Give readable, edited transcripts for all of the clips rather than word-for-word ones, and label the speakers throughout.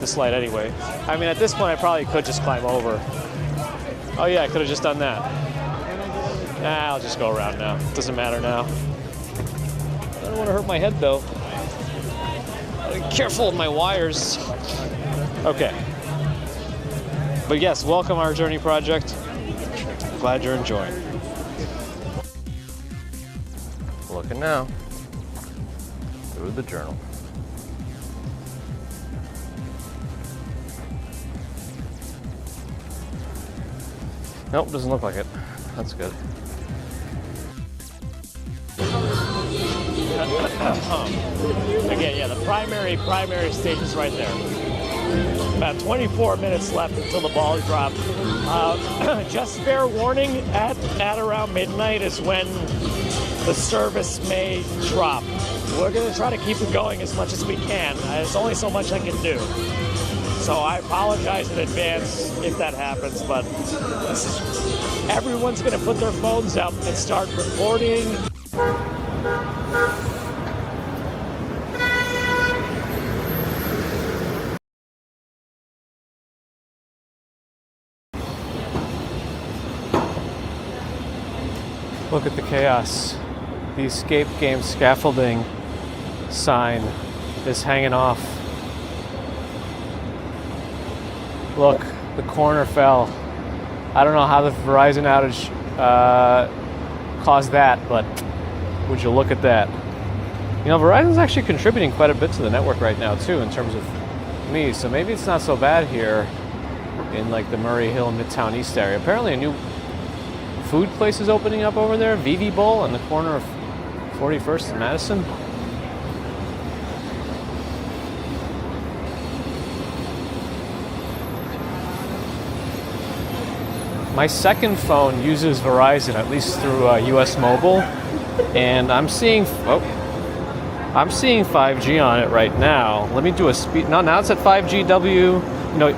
Speaker 1: this light anyway. I mean, at this point, I probably could just climb over. Oh yeah, I could have just done that. Nah, I'll just go around now. Doesn't matter now. I don't want to hurt my head though. Be careful with my wires. Okay. But yes, welcome our journey project. Glad you're enjoying. Looking now through the journal. Nope, doesn't look like it. That's good. Again, yeah, the primary stage is right there. About 24 minutes left until the ball drop. Just fair warning, at around midnight is when the service may drop. We're going to try to keep it going as much as we can. There's only so much I can do. So I apologize in advance if that happens, but everyone's going to put their phones up and start recording. Look at the chaos. The escape game scaffolding sign is hanging off. Look, the corner fell. I don't know how the Verizon outage caused that, but would you look at that? You know, Verizon's actually contributing quite a bit to the network right now too, in terms of me. So maybe it's not so bad here in like the Murray Hill, Midtown East area. Apparently a new food place is opening up over there, Vivi Bowl, on the corner of 41st and Madison. My second phone uses Verizon, at least through US Mobile, and I'm seeing 5G on it right now. Let me do a speed. No, now it's at 5GW,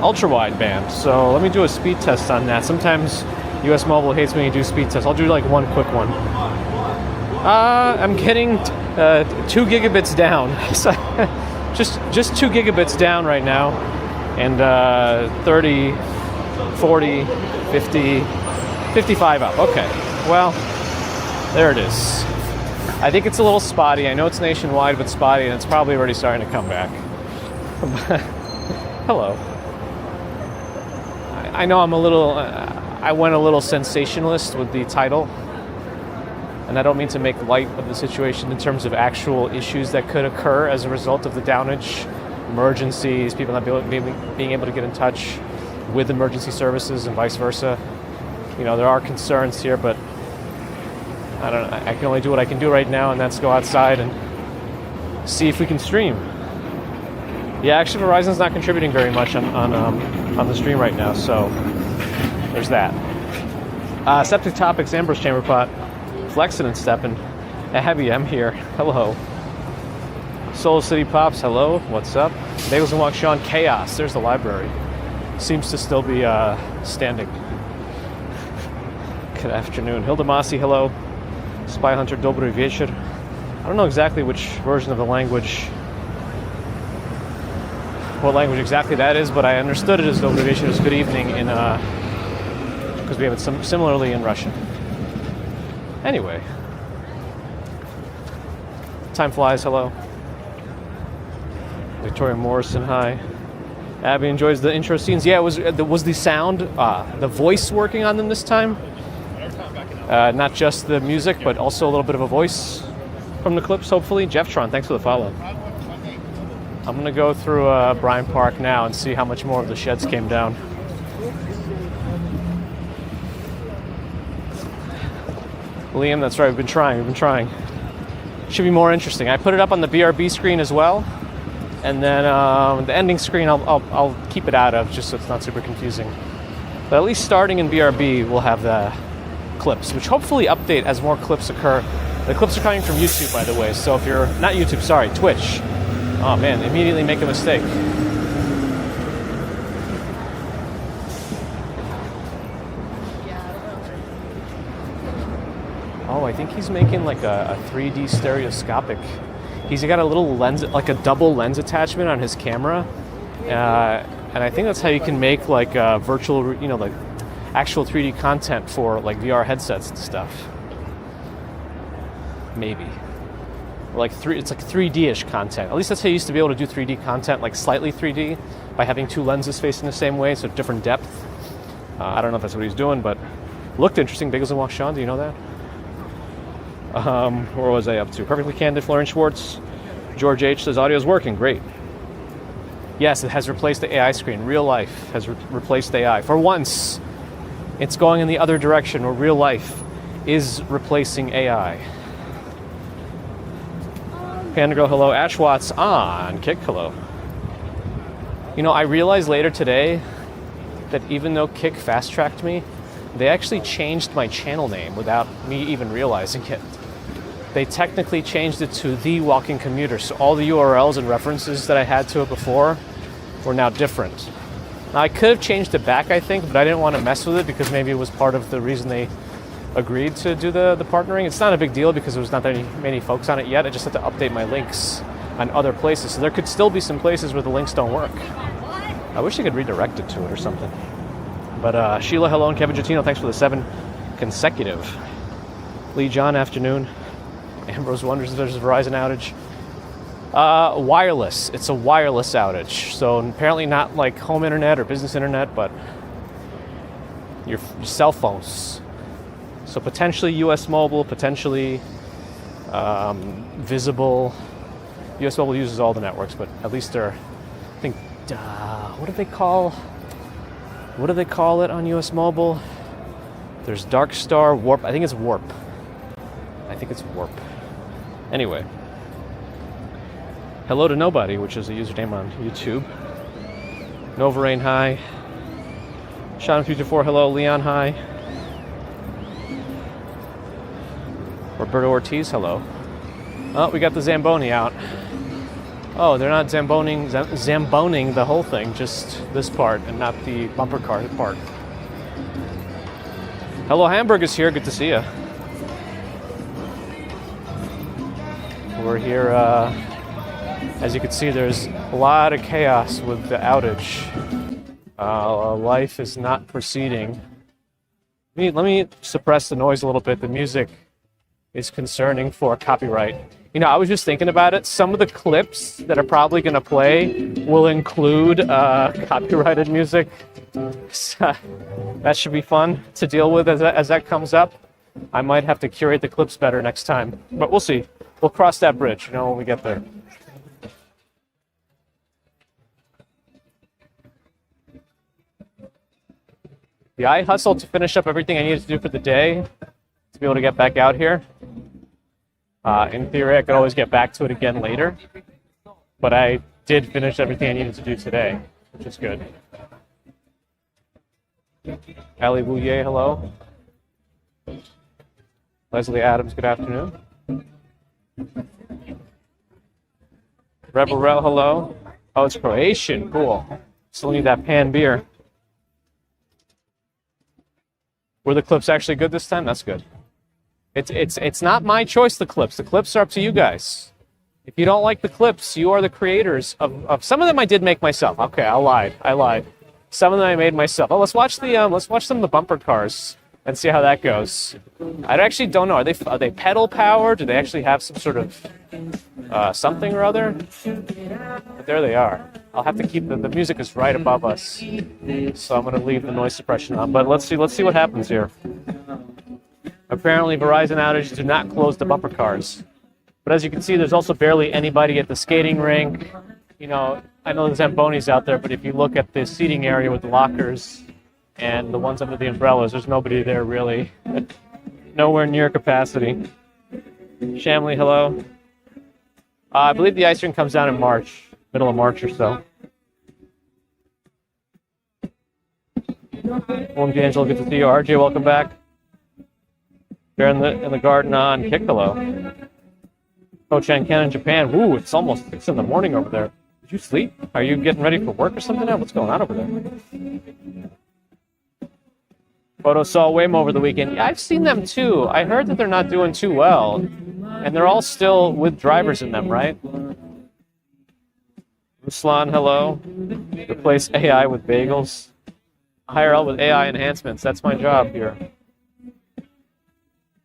Speaker 1: ultra wideband. So let me do a speed test on that. Sometimes US Mobile hates when you do speed tests. I'll do like one quick one. I'm getting 2 gigabits down. So just 2 gigabits down right now, and 30, 40, 50, 55 up. Okay, well, there it is. I think it's a little spotty. I know it's nationwide, but spotty, and it's probably already starting to come back. Hello. I know I'm a little, I went a little sensationalist with the title, and I don't mean to make light of the situation in terms of actual issues that could occur as a result of the downage, emergencies, people not being able to get in touch with emergency services and vice versa. You know, there are concerns here, but I can only do what I can do right now, and that's go outside and see if we can stream. Yeah, actually Verizon's not contributing very much on the stream right now, so there's that. Septic Topics, Amber's Chamber Pot, Flexin' and Steppin', Abby, I'm here, hello. Soul City Pops, hello, what's up? Bagels and Walk Sean, Chaos, there's the library. Seems to still be standing. Good afternoon. Hilda Masi, hello. Spy Hunter, Dobry Večer. I don't know exactly which version of the language, what language exactly that is, but I understood it as Dobry Večer is good evening in, because we have it similarly in Russian. Anyway. Time flies, hello. Victoria Morrison, hi. Abby enjoys the intro scenes. Yeah, was the sound, the voice working on them this time? Not just the music, but also a little bit of a voice from the clips, hopefully. Jefftron, thanks for the follow. I'm going to go through Bryant Park now and see how much more of the sheds came down. Liam, that's right, we've been trying. Should be more interesting. I put it up on the BRB screen as well. And then the ending screen I'll keep it out of, just so it's not super confusing. But at least starting in BRB, we'll have the clips, which hopefully update as more clips occur. The clips are coming from YouTube, by the way, so if you're, not YouTube, sorry, Twitch. Oh man, immediately make a mistake. Oh, I think he's making like a 3D stereoscopic. He's got a little lens, like a double lens attachment on his camera. And I think that's how you can make like virtual, like actual 3D content for like VR headsets and stuff. Maybe. It's like 3D-ish content. At least that's how you used to be able to do 3D content, like slightly 3D, by having two lenses facing the same way, so different depth. I don't know if that's what he's doing, but looked interesting. Bagels and Wash Sean, do you know that? Where was I up to? Perfectly Candid, Florian Schwartz. George H. says audio's working, great. Yes, it has replaced the AI screen. Real life has replaced AI. For once, it's going in the other direction where real life is replacing AI. Panda Girl, hello. Ash Watts on Kick, hello. I realized later today that even though Kick fast-tracked me, they actually changed my channel name without me even realizing it. They technically changed it to The Walking Commuter, so all the URLs and references that I had to it before were now different. Now, I could have changed it back, I think, but I didn't want to mess with it because maybe it was part of the reason they agreed to do the partnering. It's not a big deal because there was not that many folks on it yet. I just had to update my links on other places. So there could still be some places where the links don't work. I wish they could redirect it to it or something. But Sheila, hello, and Kevin Gittino, thanks for the 7 consecutive. Lee John, afternoon. Ambrose wonders if there's a Verizon outage. Wireless. It's a wireless outage. So apparently not like home internet or business internet, but your cell phones. So potentially US Mobile, potentially Visible. US Mobile uses all the networks, but at least they're, I think, what do they call it on US Mobile? There's Dark Star, Warp. I think it's Warp. Anyway. Hello to Nobody, which is a username on YouTube. Nova Rain, hi. Sean Future 4, hello. Leon, hi. Roberto Ortiz, hello. Oh, we got the Zamboni out. Oh, they're not Zamboning the whole thing, just this part and not the bumper car part. Hello, Hamburg is here. Good to see you. We're here, as you can see, there's a lot of chaos with the outage. Life is not proceeding. Let me suppress the noise a little bit. The music is concerning for copyright. I was just thinking about it. Some of the clips that are probably going to play will include copyrighted music. So, that should be fun to deal with as that comes up. I might have to curate the clips better next time, but we'll see. We'll cross that bridge, when we get there. Yeah, I hustled to finish up everything I needed to do for the day to be able to get back out here. In theory, I could always get back to it again later, but I did finish everything I needed to do today, which is good. Ali Bouye, hello. Leslie Adams, good afternoon. Rebel Rel, hello. Oh, it's Croatian, cool. Still need that pan beer. Were the clips actually good this time? That's good. It's not my choice, the clips. The clips are up to you guys. If you don't like the clips, you are the creators of some of them I did make myself. Okay, I lied. Some of them I made myself. Oh, let's watch some of the bumper cars and see how that goes. I actually don't know. Are they pedal powered? Do they actually have some sort of something or other? But there they are. I'll have to keep the music is right above us, so I'm going to leave the noise suppression on. But let's see what happens here. Apparently, Verizon outages do not close the bumper cars. But as you can see, there's also barely anybody at the skating rink. I know there's Zambonis out there, but if you look at the seating area with the lockers and the ones under the umbrellas, there's nobody there really. Nowhere near capacity. Shamley, hello. I believe the ice rink comes down in March, middle of March or so. William D'Angelo, good to see you. RJ, welcome back. Bear in the garden on Kick, hello. Coach Anker in Japan. Ooh, it's almost 6 in the morning over there. Did you sleep? Are you getting ready for work or something now? What's going on over there? Photo saw Waymo over the weekend. Yeah, I've seen them too. I heard that they're not doing too well. And they're all still with drivers in them, right? Ruslan, hello. Replace AI with bagels. IRL with AI enhancements. That's my job here.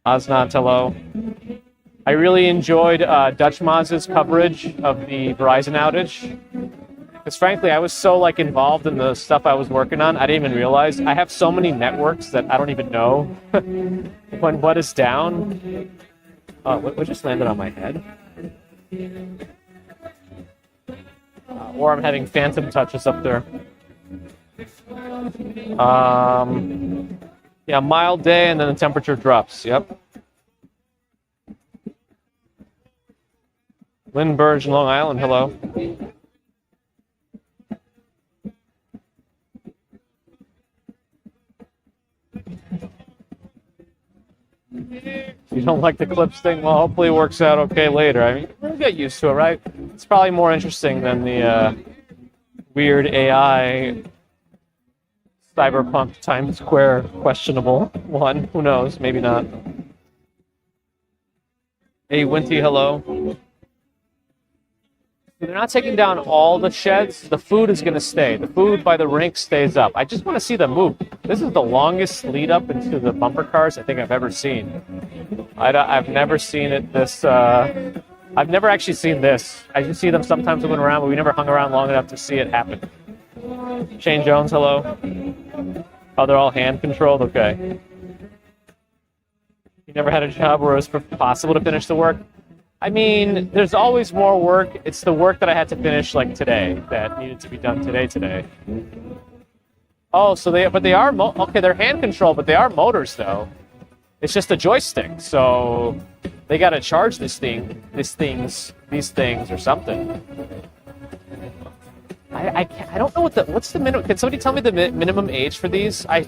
Speaker 1: Osnat, hello. I really enjoyed Dutch Maz's coverage of the Verizon outage. Because frankly, I was so involved in the stuff I was working on, I didn't even realize. I have so many networks that I don't even know when what is down. What just landed on my head? Or I'm having phantom touches up there. Yeah, mild day and then the temperature drops. Yep. Lynn Burge in Long Island, hello. You don't like the clips thing? Well, hopefully it works out okay later. I mean, we'll get used to it, right? It's probably more interesting than the weird AI Cyberpunk Times Square questionable one. Who knows? Maybe not. Hey, Winty, hello. They're not taking down all the sheds. The food is going to stay. The food by the rink stays up. I just want to see them move. This is the longest lead up into the bumper cars I think I've ever seen. I've never seen it this... I've never actually seen this. I just see them sometimes moving around, but we never hung around long enough to see it happen. Shane Jones, hello. Oh, they're all hand-controlled? Okay. You never had a job where it was possible to finish the work? I mean, there's always more work. It's the work that I had to finish today that needed to be done today. Oh, so they are okay. They're hand controlled, but they are motors though. It's just a joystick, so they got to charge these things or something. I don't know what's the minimum. Can somebody tell me the minimum age for these? I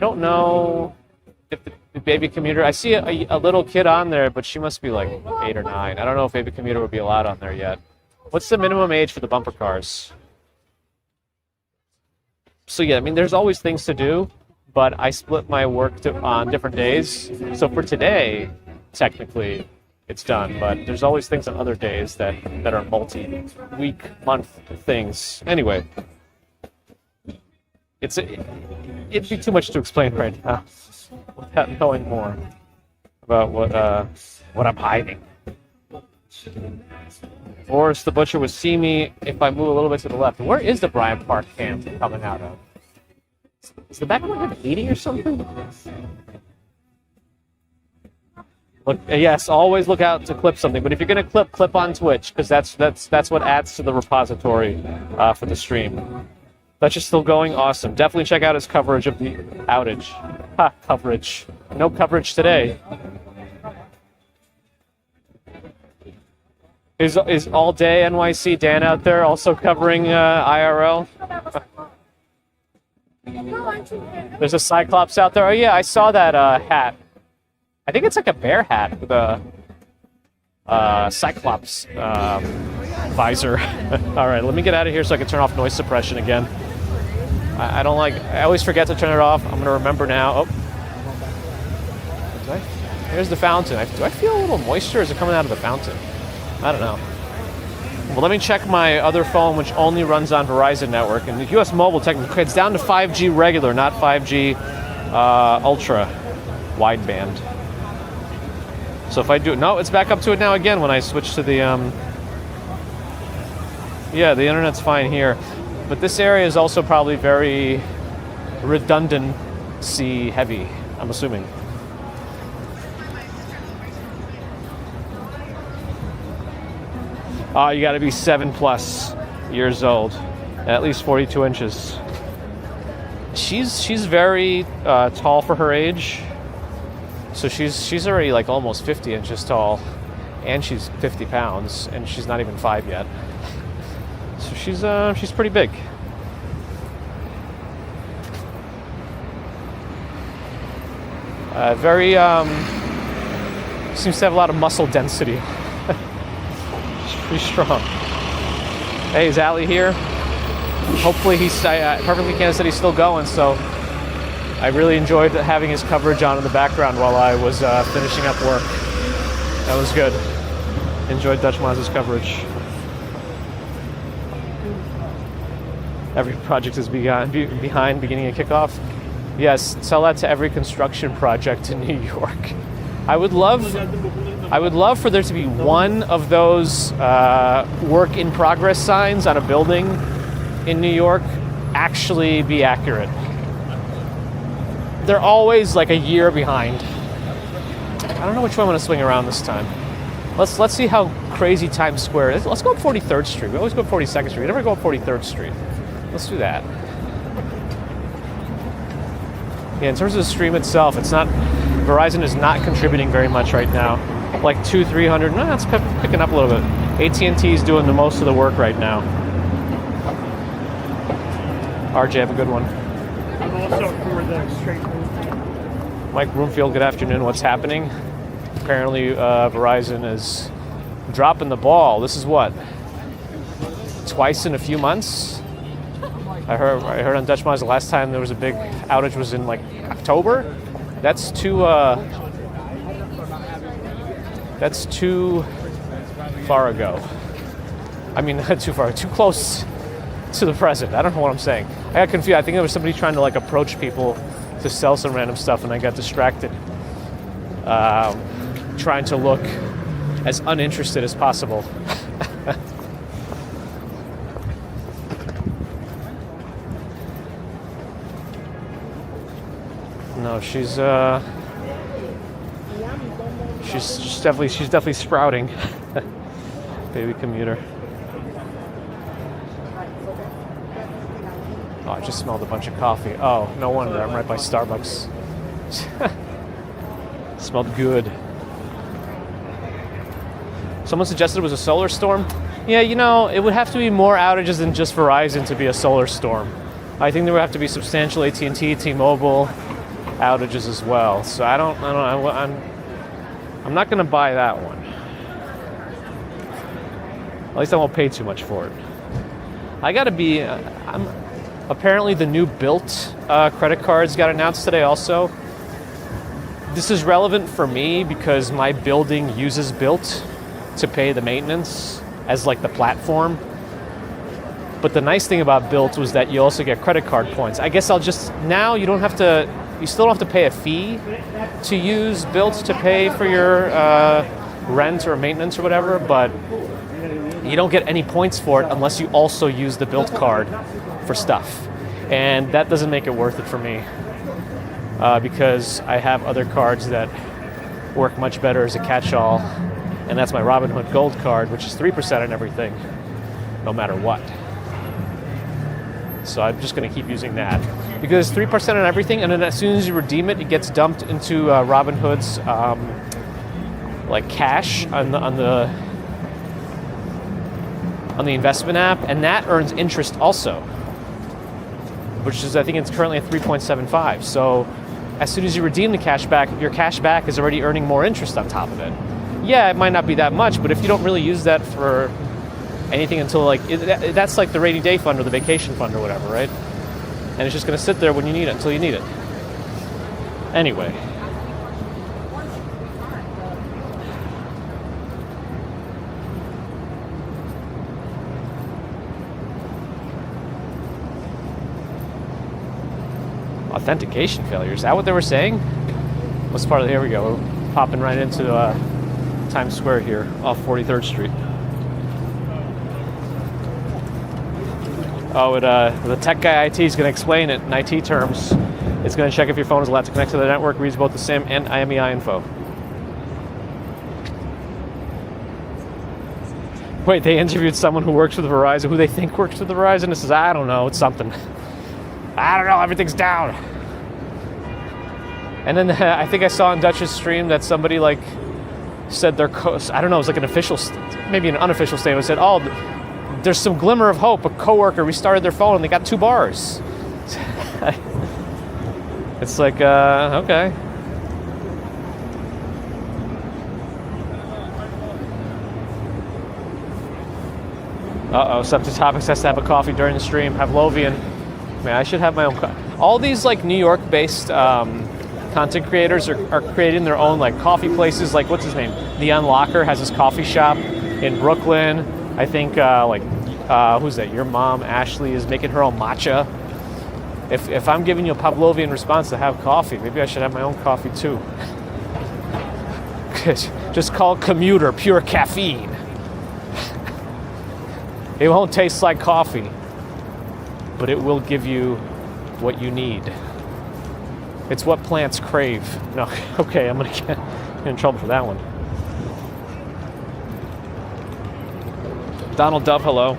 Speaker 1: don't know. If the baby commuter, I see a little kid on there, but she must be 8 or 9. I don't know if baby commuter would be allowed on there yet. What's the minimum age for the bumper cars? So yeah, I mean, there's always things to do, but I split my work on different days. So for today, technically, it's done, but there's always things on other days that are multi-week, month things. Anyway, it'd be too much to explain right now. Without knowing more about what I'm hiding. Boris the Butcher would see me if I move a little bit to the left. Where is the Bryant Park camp coming out of? Is the back of my head eating or something? Look, yes, always look out to clip something. But if you're gonna clip on Twitch, because that's what adds to the repository for the stream. That's just still going. Awesome. Definitely check out his coverage of the outage. Ha, coverage. No coverage today. Is all day NYC Dan out there also covering IRL? There's a Cyclops out there. Oh yeah, I saw that hat. I think it's like a bear hat with a Cyclops visor. All right, let me get out of here so I can turn off noise suppression again. I don't I always forget to turn it off. I'm going to remember now. Oh. Here's the fountain. Do I feel a little moisture? Or is it coming out of the fountain? I don't know. Well, let me check my other phone, which only runs on Verizon network. And the US Mobile technically, it's down to 5G regular, not 5G ultra wideband. So if I do it, no, it's back up to it now again when I switch to the, yeah, the internet's fine here. But this area is also probably very redundancy heavy, I'm assuming. You got to be 7+ years old, at least 42 inches. She's very tall for her age. So she's already almost 50 inches tall, and she's 50 pounds, and she's not even 5 yet. So she's pretty big. Very seems to have a lot of muscle density. She's pretty strong. Hey, is Ali here? Hopefully Perfectly Candid said he's still going, so I really enjoyed having his coverage on in the background while I was finishing up work. That was good. Enjoyed Dutch Maz's coverage. Every project is behind beginning a kickoff. Yes, tell that to every construction project in New York. I would love for there to be one of those work in progress signs on a building in New York actually be accurate. They're always like a year behind. I don't know which way I'm going to swing around this time. Let's see how crazy Times Square is. Let's go up 43rd Street. We always go up 42nd Street. We never go up 43rd Street. Let's do that. Yeah, in terms of the stream itself, it's not. Verizon is not contributing very much right now. Like 200-300. No, it's picking up a little bit. AT&T is doing the most of the work right now. RJ, have a good one.
Speaker 2: I'm also for the straight move.
Speaker 1: Mike Broomfield, good afternoon. What's happening? Apparently, Verizon is dropping the ball. This is what? Twice in a few months? I heard on Dutch Miles the last time there was a big outage was in like October. That's too far ago. I mean, not too far, too close to the present. I don't know what I'm saying. I got confused. I think there was somebody trying to like approach people to sell some random stuff, and I got distracted, trying to look as uninterested as possible. No, she's definitely sprouting. Baby commuter. Oh, I just smelled a bunch of coffee. Oh, no wonder. I'm right by Starbucks. Smelled good. Someone suggested it was a solar storm. Yeah, you know, it would have to be more outages than just Verizon to be a solar storm. I think there would have to be substantial AT&T, T-Mobile outages as well. So I'm not going to buy that one. At least I won't pay too much for it. I got to be. Apparently, the new Built credit cards got announced today. Also, this is relevant for me because my building uses Built to pay the maintenance as like the platform. But the nice thing about Built was that you also get credit card points. I guess now you don't have to. You still don't have to pay a fee to use Built to pay for your rent or maintenance or whatever, but you don't get any points for it unless you also use the Built card for stuff. And that doesn't make it worth it for me because I have other cards that work much better as a catch-all, and that's my Robinhood Gold card, which is 3% on everything, no matter what. So I'm just going to keep using that. Because 3% on everything, and then as soon as you redeem it, it gets dumped into Robinhood's like cash on the investment app, and that earns interest also, which is I think it's currently at 3.75. So as soon as you redeem the cash back, your cash back is already earning more interest on top of it. Yeah, it might not be that much, but if you don't really use that for anything until that's like the rainy day fund or the vacation fund or whatever, right? And it's just going to sit there when you need it until you need it. Anyway. Authentication failure. Is that what they were saying? What's part of here we go. We're popping right into Times Square here off 43rd Street. Oh, the tech guy IT is going to explain it in IT terms. It's going to check if your phone is allowed to connect to the network, reads both the SIM and IMEI info. Wait, they interviewed someone who works with Verizon, who they think works with Verizon, and says, I don't know, it's something. I don't know, everything's down. And then I think I saw on Dutch's stream that somebody said their, I don't know, it was like an official, maybe an unofficial statement, said, oh, there's some glimmer of hope. A coworker restarted their phone and they got 2 bars. It's like, okay. Uh-oh, Subject Topics has to have a coffee during the stream. Pavlovian. Man, I should have my own all these New York-based content creators are creating their own coffee places. What's his name? The Unlocker has his coffee shop in Brooklyn. I think Who's that? Your mom, Ashley, is making her own matcha. If I'm giving you a Pavlovian response to have coffee, maybe I should have my own coffee too. Just call Commuter pure caffeine. It won't taste like coffee, but it will give you what you need. It's what plants crave. No, okay, I'm gonna get in trouble for that one. Donald Duff, hello.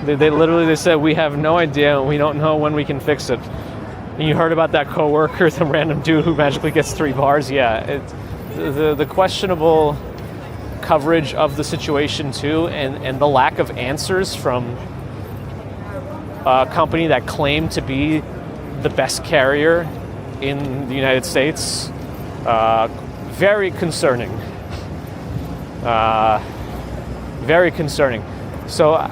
Speaker 1: They literally said, we have no idea, and we don't know when we can fix it. And you heard about that coworker, the random dude who magically gets 3 bars? Yeah, the questionable coverage of the situation too, and the lack of answers from a company that claimed to be the best carrier in the United States. Very concerning. Very concerning. So,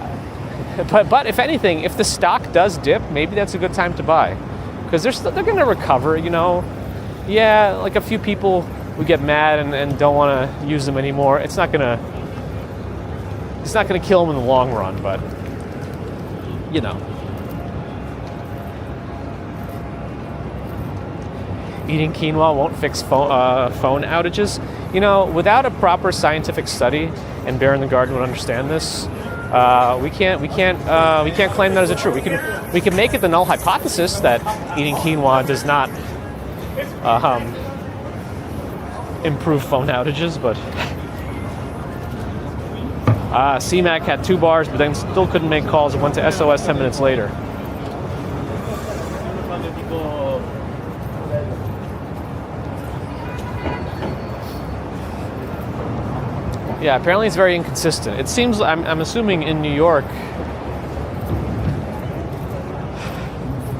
Speaker 1: but if anything, if the stock does dip, maybe that's a good time to buy, because they're going to recover. You know, yeah, like a few people would get mad and don't want to use them anymore. It's not gonna kill them in the long run, but you know. Eating quinoa won't fix phone outages. You know, without a proper scientific study, and Bear in the Garden would understand this, we can't claim that as a truth. We can make it the null hypothesis that eating quinoa does not improve phone outages, but CMAC had 2 bars, but then still couldn't make calls and went to SOS 10 minutes later. Yeah, apparently it's very inconsistent. It seems, I'm assuming in New York,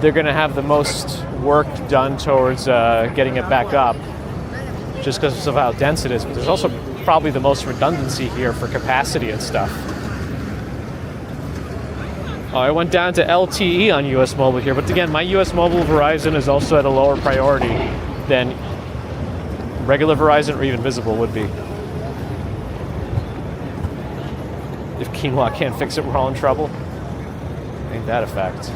Speaker 1: they're going to have the most work done towards getting it back up, just because of how dense it is. But there's also probably the most redundancy here for capacity and stuff. Oh, I went down to LTE on US Mobile here, but again, my US Mobile Verizon is also at a lower priority than regular Verizon or even Visible would be. If quinoa can't fix it, we're all in trouble. Ain't that a fact?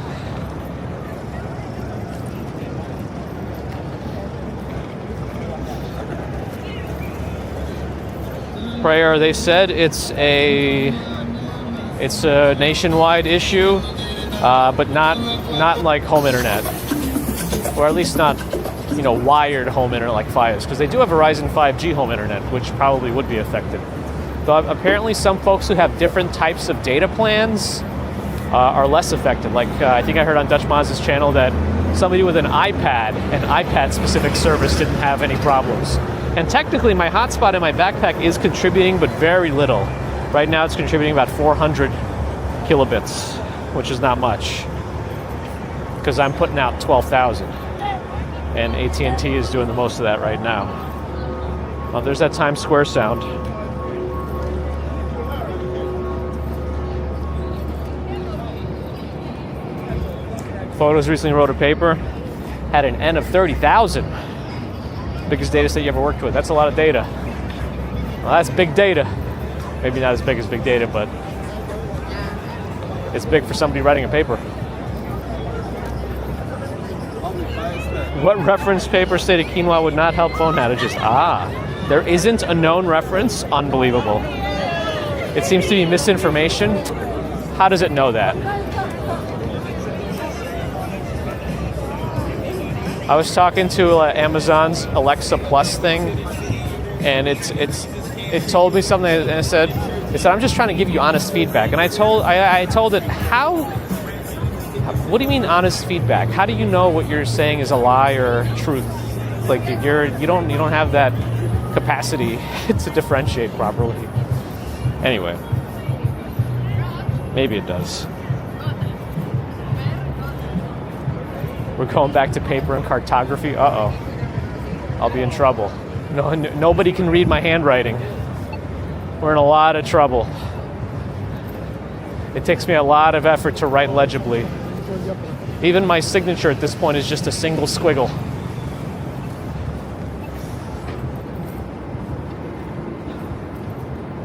Speaker 1: Prayer, they said it's a nationwide issue, but not like home internet, or at least not, you know, wired home internet like Fios, because they do have Verizon 5G home internet, which probably would be affected. Though apparently some folks who have different types of data plans are less affected. Like I think I heard on Dutch Maz's channel that somebody with an iPad-specific service didn't have any problems. And technically my hotspot in my backpack is contributing, but very little. Right now it's contributing about 400 kilobits, which is not much, because I'm putting out 12,000. And AT&T is doing the most of that right now. Oh, there's that Times Square sound. Photos recently wrote a paper, had an N of 30,000. Biggest data set you ever worked with. That's a lot of data. Well, that's big data. Maybe not as big as big data, but it's big for somebody writing a paper. What reference paper stated quinoa would not help phone outages? There isn't a known reference? Unbelievable. It seems to be misinformation. How does it know that? I was talking to Amazon's Alexa Plus thing, and it told me something, and it said I'm just trying to give you honest feedback. And I told it, what do you mean honest feedback? How do you know what you're saying is a lie or truth? Like you don't have that capacity to differentiate properly. Anyway, maybe it does. We're going back to paper and cartography. Uh-oh. I'll be in trouble. Nobody can read my handwriting. We're in a lot of trouble. It takes me a lot of effort to write legibly. Even my signature at this point is just a single squiggle.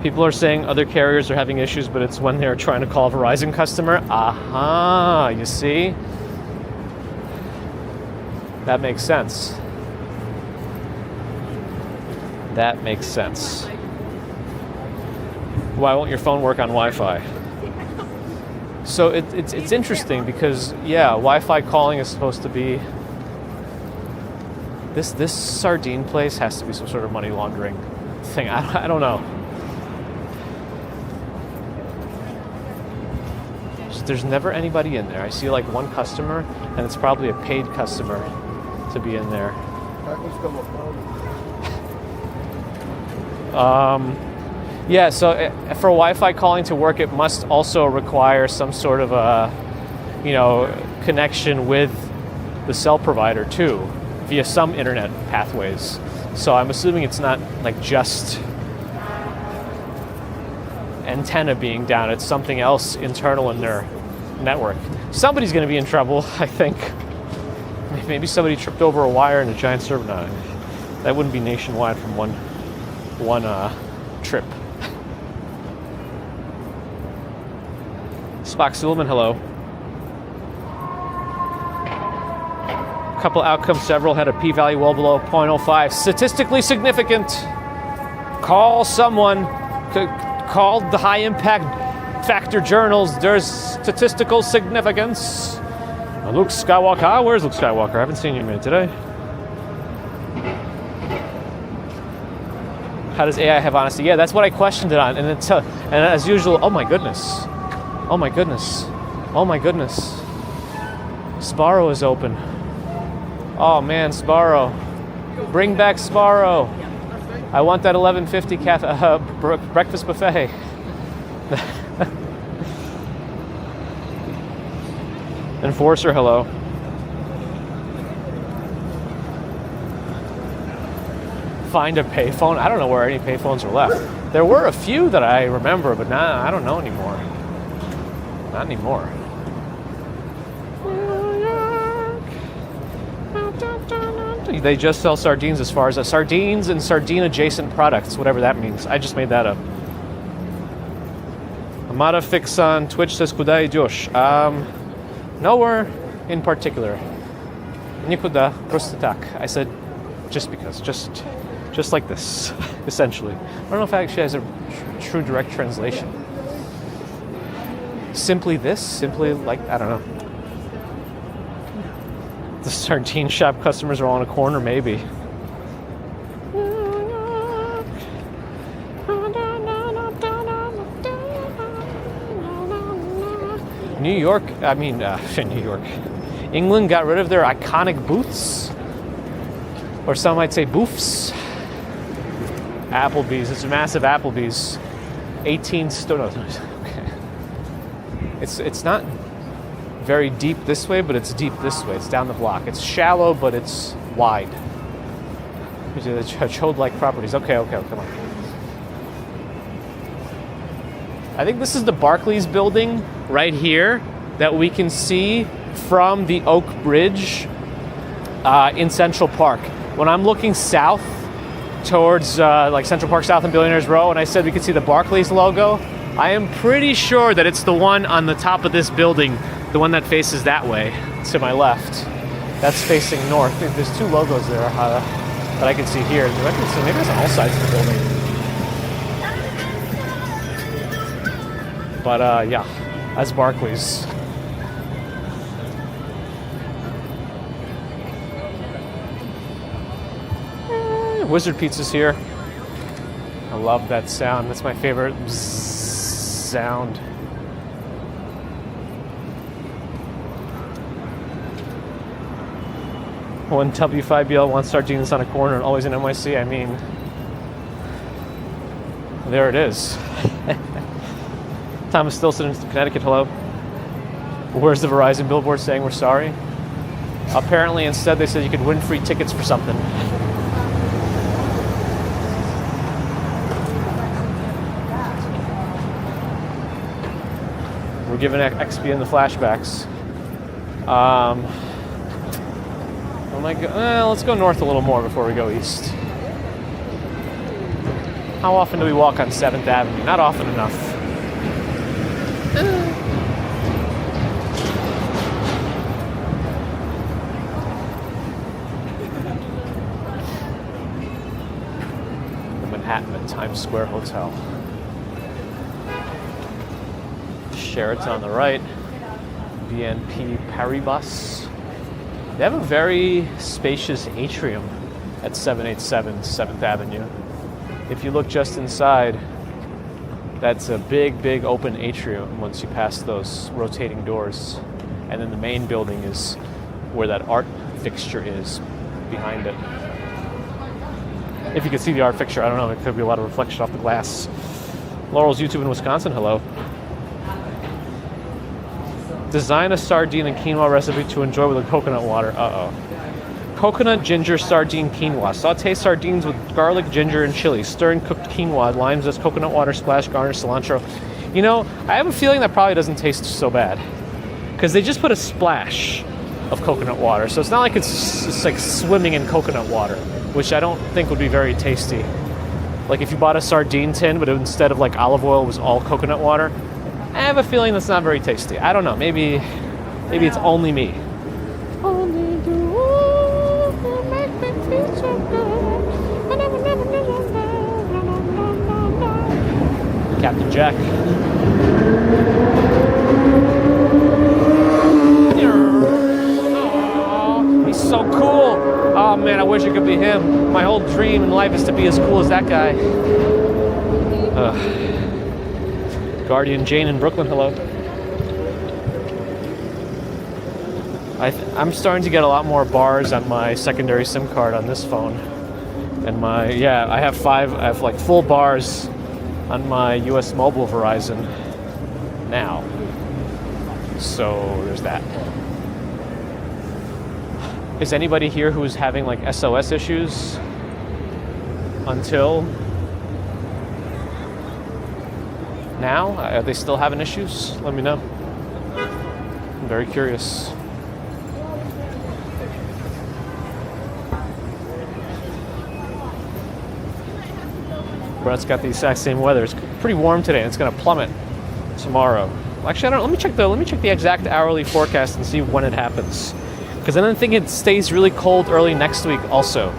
Speaker 1: People are saying other carriers are having issues, but it's when they're trying to call a Verizon customer. Aha, you see? That makes sense. That makes sense. Why won't your phone work on Wi-Fi? So it's interesting because, yeah, Wi-Fi calling is supposed to be... This sardine place has to be some sort of money laundering thing. I don't know. There's never anybody in there. I see like one customer, and it's probably a paid customer to be in there. Yeah, so for Wi-Fi calling to work, it must also require some sort of a, connection with the cell provider too, via some internet pathways. So I'm assuming it's not like just antenna being down, it's something else internal in their network. Somebody's going to be in trouble, I think. Maybe somebody tripped over a wire in a giant server. No, that wouldn't be nationwide from one trip. Spock Suleiman, hello. Couple outcomes, several had a p-value well below 0.05. Statistically significant. Call someone. Call the high impact factor journals. There's statistical significance. Luke Skywalker. Where's Luke Skywalker? I haven't seen you in a minute today. How does AI have honesty? Yeah, that's what I questioned it on. And as usual, oh my goodness. Oh my goodness. Oh my goodness. Sparrow is open. Oh man, Sparrow. Bring back Sparrow. I want that 1150 breakfast buffet. Enforcer, hello. Find a payphone. I don't know where any payphones are left. There were a few that I remember, but now I don't know anymore. Not anymore. They just sell sardines as far as sardines and sardine adjacent products, whatever that means. I just made that up. Amada Fix on Twitch says, Kuda Josh. Nowhere in particular. Nikuda просто так. I said, just because, just like this, essentially. I don't know if it actually has a true direct translation. Simply this, simply like, I don't know. The sardine shop customers are all in a corner, maybe. New York, New York. England got rid of their iconic booths. Or some might say boofs. Applebee's, it's a massive Applebee's. 18 stone. Okay. It's not very deep this way, but it's deep this way. It's down the block. It's shallow, but it's wide. The chode-like properties. Okay, come on. I think this is the Barclays building right here that we can see from the Oak Bridge in Central Park. When I'm looking south towards like Central Park South and Billionaires Row, and I said we could see the Barclays logo, I am pretty sure that it's the one on the top of this building, the one that faces that way to my left. That's facing north. There's two logos there that I can see here. So maybe it's on all sides of the building. But yeah, that's Barclays. Wizard Pizza's here. I love that sound. That's my favorite sound. When W5BL wants sardines on a corner and always in NYC, I mean, there it is. Thomas Stilson in Connecticut, hello. Where's the Verizon billboard saying we're sorry? Apparently, instead, they said you could win free tickets for something. We're giving XPN the flashbacks. Oh my God! Let's go north a little more before we go east. How often do we walk on 7th Avenue? Not often enough. The Manhattan at Times Square Hotel. Sheraton on the right. BNP Paribas. They have a very spacious atrium at 787 7th Avenue. If you look just inside, that's a big, big open atrium once you pass those rotating doors. And then the main building is where that art fixture is behind it. If you can see the art fixture, I don't know, there could be a lot of reflection off the glass. Laurel's YouTube in Wisconsin, hello. Design a sardine and quinoa recipe to enjoy with a coconut water. Uh-oh. Coconut, ginger, sardine, quinoa. Sauté sardines with garlic, ginger, and chili. Stir in cooked quinoa. Lime zest, coconut water, splash, garnish, cilantro. You know, I have a feeling that probably doesn't taste so bad. Because they just put a splash of coconut water. So it's not like it's like swimming in coconut water, which I don't think would be very tasty. Like if you bought a sardine tin, but instead of like olive oil, it was all coconut water. I have a feeling that's not very tasty. I don't know. Maybe it's only me. Only you make me feel so good. Captain Jack. Oh, he's so cool. Oh man, I wish it could be him. My whole dream in life is to be as cool as that guy. Guardian Jane in Brooklyn, hello. I'm starting to get a lot more bars on my secondary SIM card on this phone. And I have like full bars on my US Mobile Verizon now. So there's that. Is anybody here who's having like SOS issues until now? Are they still having issues? Let me know. I'm very curious. Brett's got the exact same weather. It's pretty warm today, and it's going to plummet tomorrow. Actually, I don't know. Let me check the exact hourly forecast and see when it happens. Because I don't think it stays really cold early next week also.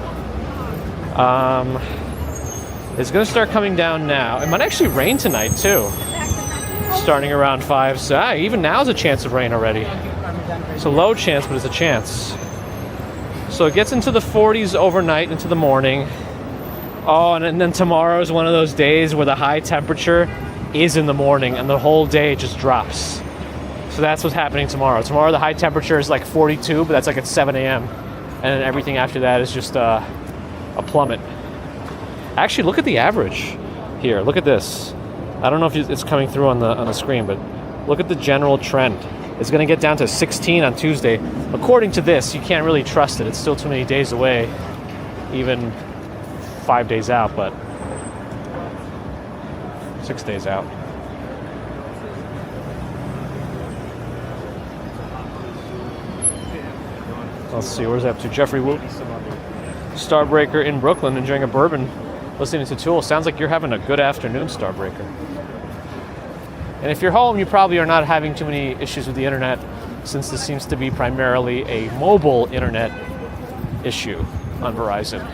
Speaker 1: It's going to start coming down now. It might actually rain tonight too. Starting around 5. So even now is a chance of rain already. It's a low chance, but it's a chance. So it gets into the 40s overnight into the morning. Oh, and then tomorrow is one of those days where the high temperature is in the morning and the whole day just drops. So that's what's happening tomorrow. Tomorrow the high temperature is like 42, but that's like at 7 a.m. And then everything after that is just a plummet. Actually, look at the average here. Look at this. I don't know if it's coming through on the screen, but look at the general trend. It's going to get down to 16 on Tuesday. According to this, you can't really trust it. It's still too many days away, even 5 days out, but 6 days out. Let's see, where's that up to? Jeffrey Wu. Starbreaker in Brooklyn, enjoying a bourbon, listening to Tool. Sounds like you're having a good afternoon, Starbreaker. And if you're home, you probably are not having too many issues with the internet, since this seems to be primarily a mobile internet issue on Verizon.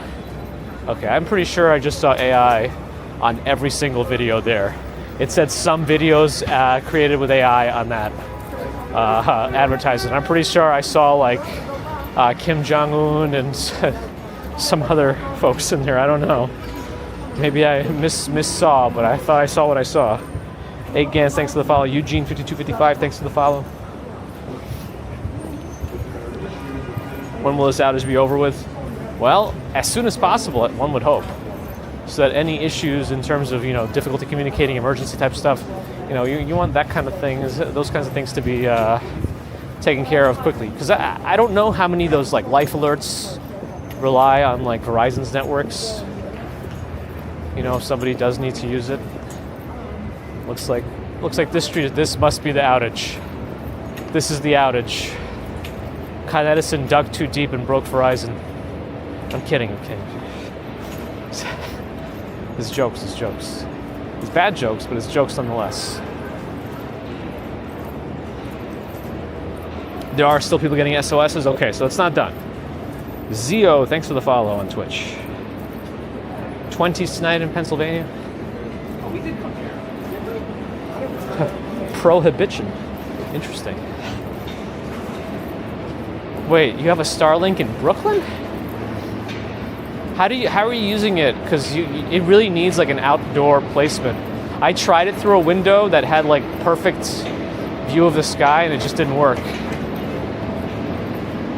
Speaker 1: Okay, I'm pretty sure I just saw AI on every single video there. It said some videos created with AI on that advertisement. I'm pretty sure I saw like Kim Jong-un and some other folks in there. I don't know. Maybe I missaw, but I thought I saw what I saw. 8 Gans, thanks for the follow. Eugene5255, thanks for the follow. When will this outage be over with? Well, as soon as possible, one would hope. So that any issues in terms of, difficulty communicating, emergency type stuff, you want that kind of things, those kinds of things to be taken care of quickly. Because I don't know how many of those like life alerts rely on like Verizon's networks. If somebody does need to use it. Looks like this must be the outage. This is the outage. Con Edison dug too deep and broke Verizon. I'm kidding. It's jokes, it's jokes. It's bad jokes, but it's jokes nonetheless. There are still people getting SOSs? Okay, so it's not done. Zio, thanks for the follow on Twitch. 20th night in Pennsylvania.
Speaker 3: Oh, we did come here.
Speaker 1: Prohibition. Interesting. Wait, you have a Starlink in Brooklyn? How are you using it? Because it really needs like an outdoor placement. I tried it through a window that had like perfect view of the sky, and it just didn't work.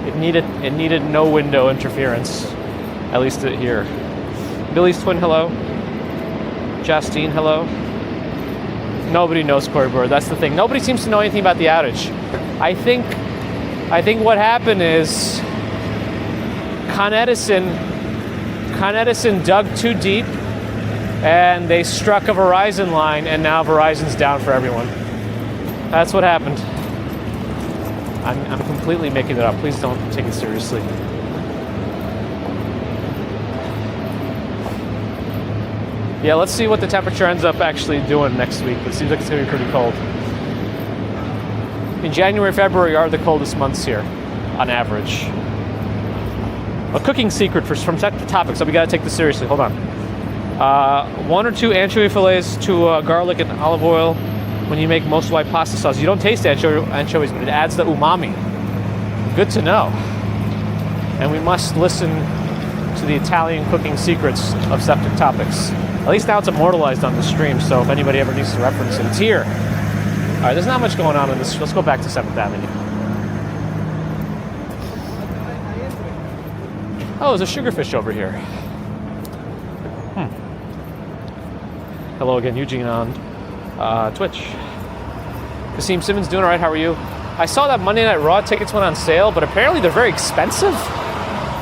Speaker 1: It needed no window interference, at least here. Billy's twin, hello. Justine, hello. Nobody knows Corey Bird. That's the thing. Nobody seems to know anything about the outage. I think what happened is Con Edison dug too deep, and they struck a Verizon line, and now Verizon's down for everyone. That's what happened. I'm completely making it up. Please don't take it seriously. Yeah, let's see what the temperature ends up actually doing next week. It seems like it's going to be pretty cold. In January, February are the coldest months here, on average. A cooking secret from topic, so we got to take this seriously. Hold on. 1 or 2 anchovy fillets to garlic and olive oil. When you make most white pasta sauce, you don't taste anchovies, but it adds the umami. Good to know. And we must listen to the Italian cooking secrets of septic topics. At least now it's immortalized on the stream, so if anybody ever needs to reference it, it's here. All right, there's not much going on in this. Let's go back to 7th Avenue. Oh, there's a sugarfish over here. Hello again, Eugene on Twitch. Kasim Simmons, doing all right, how are you? I saw that Monday Night Raw tickets went on sale, but apparently they're very expensive.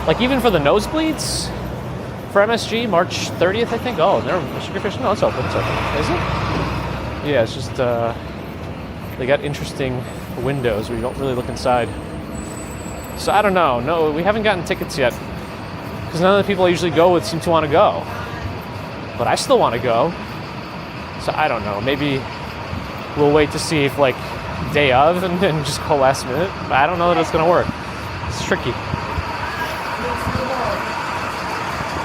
Speaker 1: Like even for the nosebleeds. For MSG, March 30th, I think. Oh, they're sugarfish? No, it's open. It's open. Is it? Yeah, it's just, they got interesting windows where you don't really look inside. So I don't know. No, we haven't gotten tickets yet. Because none of the people I usually go with seem to want to go. But I still want to go. So I don't know. Maybe we'll wait to see if, like, day of and then just go last minute. But I don't know that it's going to work. It's tricky.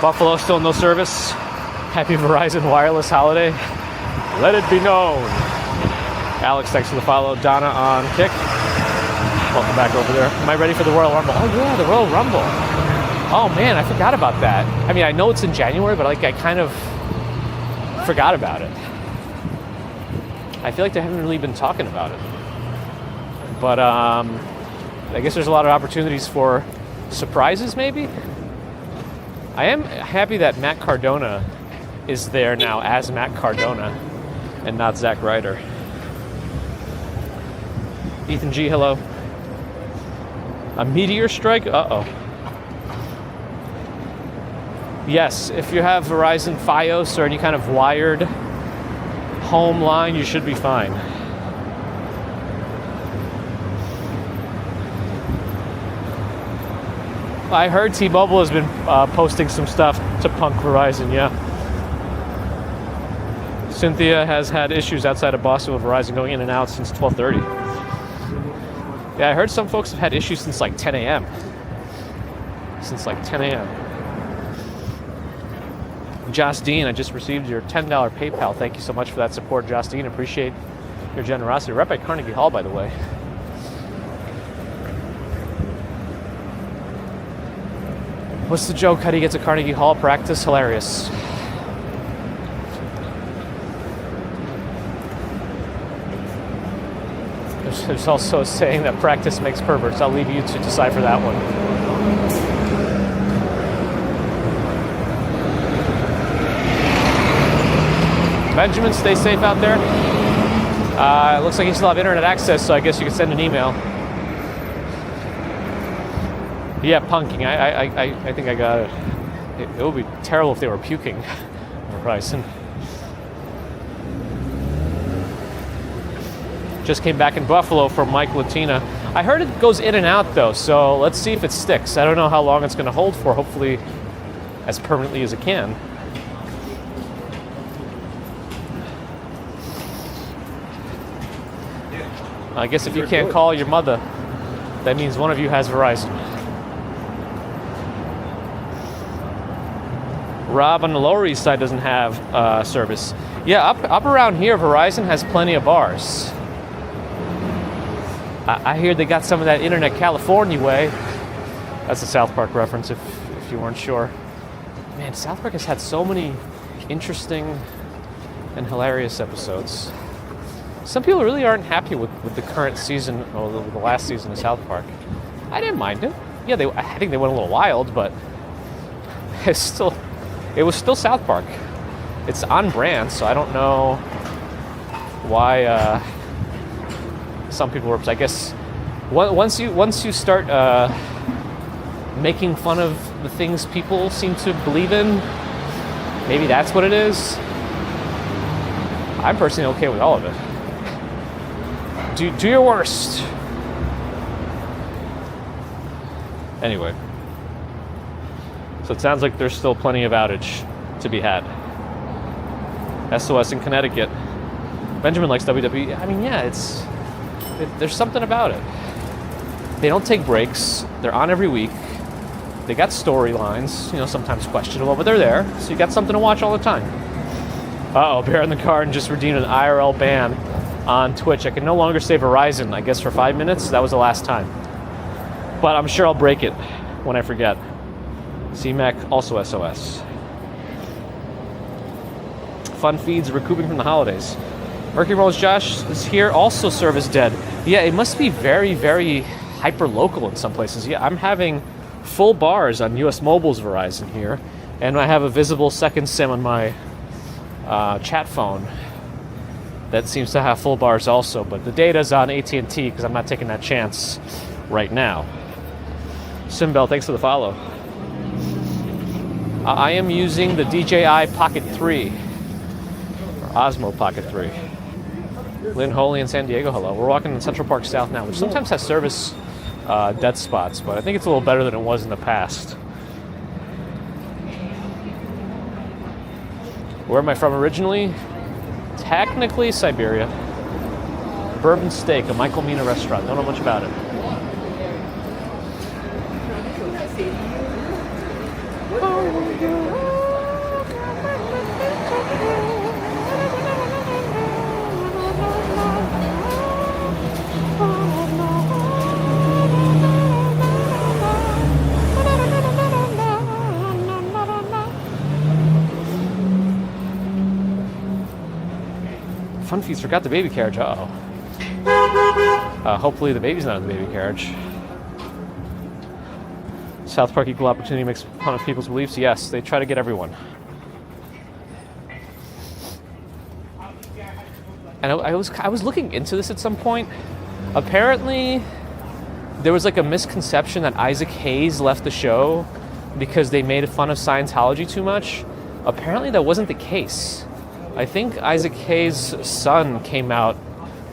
Speaker 1: Buffalo still no service. Happy Verizon wireless holiday. Let it be known. Alex, thanks for the follow. Donna on Kick. Welcome back over there. Am I ready for the Royal Rumble? Oh yeah, the Royal Rumble. Oh man, I forgot about that. I mean, I know it's in January, but like I kind of forgot about it. I feel like they haven't really been talking about it. But I guess there's a lot of opportunities for surprises, maybe? I am happy that Matt Cardona is there now as Matt Cardona and not Zack Ryder. Ethan G, hello. A meteor strike? Uh-oh. Yes, if you have Verizon Fios or any kind of wired home line, you should be fine. I heard T-Mobile has been posting some stuff to punk Verizon, yeah. Cynthia has had issues outside of Boston with Verizon going in and out since 12:30. Yeah, I heard some folks have had issues since like 10 a.m. Since like 10 a.m. Joss Dean, I just received your $10 PayPal. Thank you so much for that support, Joss Dean. Appreciate your generosity. We're right by Carnegie Hall, by the way. What's the joke? How do you get to Carnegie Hall? Practice? Hilarious. There's also a saying that practice makes perverts. I'll leave you to decipher that one. Benjamin, stay safe out there. It looks like you still have internet access, so I guess you can send an email. Yeah, punking. I think I got it. It would be terrible if they were puking. Verizon. Just came back in Buffalo from Mike Latina. I heard it goes in and out though, so let's see if it sticks. I don't know how long it's going to hold for. Hopefully, as permanently as it can. I guess if you can't call your mother, that means one of you has Verizon. Rob on the Lower East Side doesn't have service. Yeah, up around here, Verizon has plenty of bars. I hear they got some of that Internet California way. That's a South Park reference if you weren't sure. Man, South Park has had so many interesting and hilarious episodes. Some people really aren't happy with the current season, or the last season of South Park. I didn't mind it. Yeah, I think they went a little wild, but it was still South Park. It's on brand, so I don't know why some people were upset. I guess once you start making fun of the things people seem to believe in, maybe that's what it is. I'm personally okay with all of it. Do your worst. Anyway, so it sounds like there's still plenty of outage to be had. SOS in Connecticut. Benjamin likes WWE. I mean, yeah, there's something about it. They don't take breaks. They're on every week. They got storylines, sometimes questionable, but they're there. So you got something to watch all the time. Uh-oh, Bear in the Garden just redeemed an IRL ban on Twitch. I can no longer say Verizon, I guess, for 5 minutes. That was the last time. But I'm sure I'll break it when I forget. CMAC, also SOS. Fun feeds recouping from the holidays. Mercury Rolls Josh is here. Also service dead. Yeah, it must be very, very hyper-local in some places. Yeah, I'm having full bars on US Mobile's Verizon here. And I have a visible second SIM on my chat phone that seems to have full bars also, but the data's on AT&T because I'm not taking that chance right now. Simbel, thanks for the follow. I am using the DJI Pocket 3, or Osmo Pocket 3. Lynn Holy in San Diego, hello. We're walking in Central Park South now, which sometimes has service dead spots, but I think it's a little better than it was in the past. Where am I from originally? Technically Siberia. Bourbon Steak, a Michael Mina restaurant. Don't know much about it. Fun Feast forgot the baby carriage. Uh-oh. Hopefully the baby's not in the baby carriage. South Park Equal Opportunity makes fun of people's beliefs. Yes, they try to get everyone. And I was looking into this at some point. Apparently, there was like a misconception that Isaac Hayes left the show because they made fun of Scientology too much. Apparently, that wasn't the case. I think Isaac Hayes' son came out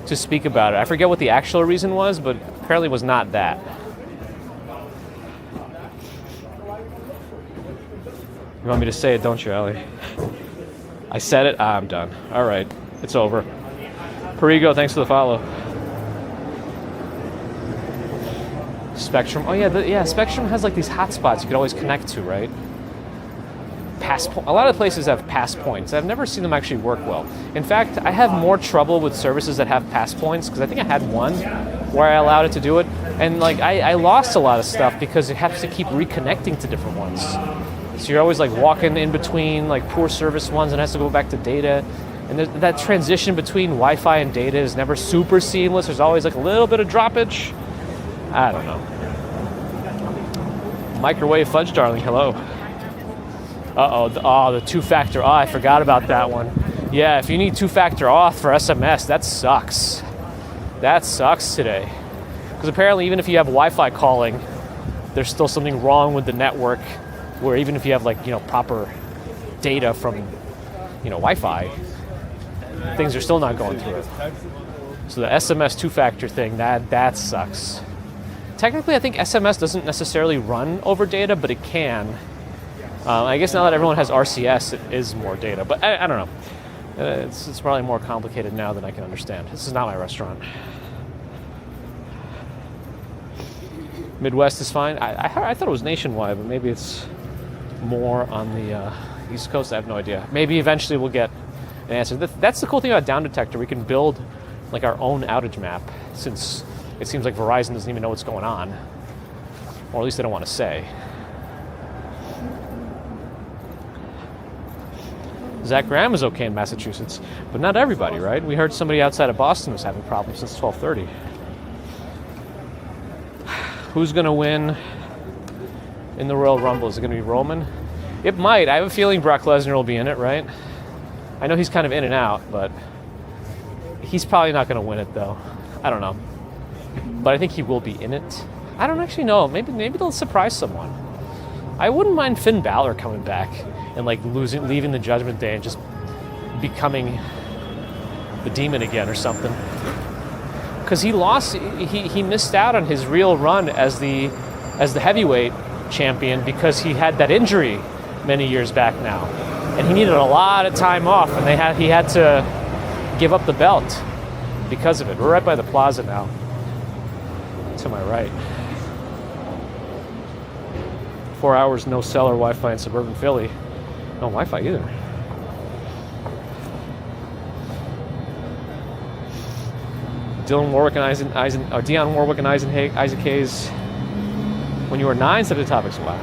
Speaker 1: to speak about it. I forget what the actual reason was, but apparently it was not that. You want me to say it, don't you, Ellie? I said it. I'm done. All right. It's over. Perigo, thanks for the follow. Spectrum. Oh, yeah. Spectrum has like these hotspots you can always connect to, right? A lot of places have pass points. I've never seen them actually work well. In fact, I have more trouble with services that have pass points because I think I had one where I allowed it to do it, and like I lost a lot of stuff because it has to keep reconnecting to different ones. So you're always like walking in between like poor service ones and it has to go back to data, and that transition between Wi-Fi and data is never super seamless. There's always like a little bit of droppage. I don't know. Microwave Fudge Darling, hello. The two-factor. I forgot about that one. Yeah, if you need two-factor auth for SMS, that sucks. That sucks today. Because apparently even if you have Wi-Fi calling, there's still something wrong with the network where even if you have proper data from Wi-Fi, things are still not going through it. So the SMS two-factor thing, that sucks. Technically, I think SMS doesn't necessarily run over data, but it can. I guess now that everyone has RCS, it is more data. But I don't know. It's probably more complicated now than I can understand. This is not my restaurant. Midwest is fine. I thought it was nationwide, but maybe it's more on the East Coast. I have no idea. Maybe eventually we'll get an answer. That's the cool thing about Down Detector. We can build like our own outage map, since it seems like Verizon doesn't even know what's going on, or at least they don't want to say. Zach Graham is okay in Massachusetts, but not everybody, right? We heard somebody outside of Boston was having problems since 12:30. Who's going to win in the Royal Rumble? Is it going to be Roman? It might. I have a feeling Brock Lesnar will be in it, right? I know he's kind of in and out, but he's probably not going to win it, though. I don't know. But I think he will be in it. I don't actually know. Maybe they'll surprise someone. I wouldn't mind Finn Balor coming back and like leaving the Judgment Day and just becoming the Demon again or something. Because he lost, he missed out on his real run as the heavyweight champion because he had that injury many years back now, and he needed a lot of time off, and he had to give up the belt because of it. We're right by the plaza now, to my right. 4 hours no cellular Wi-Fi in suburban Philly. No Wi-Fi either. Dionne Warwick and Isaac Hayes. When you were 9, said the topics. Wow.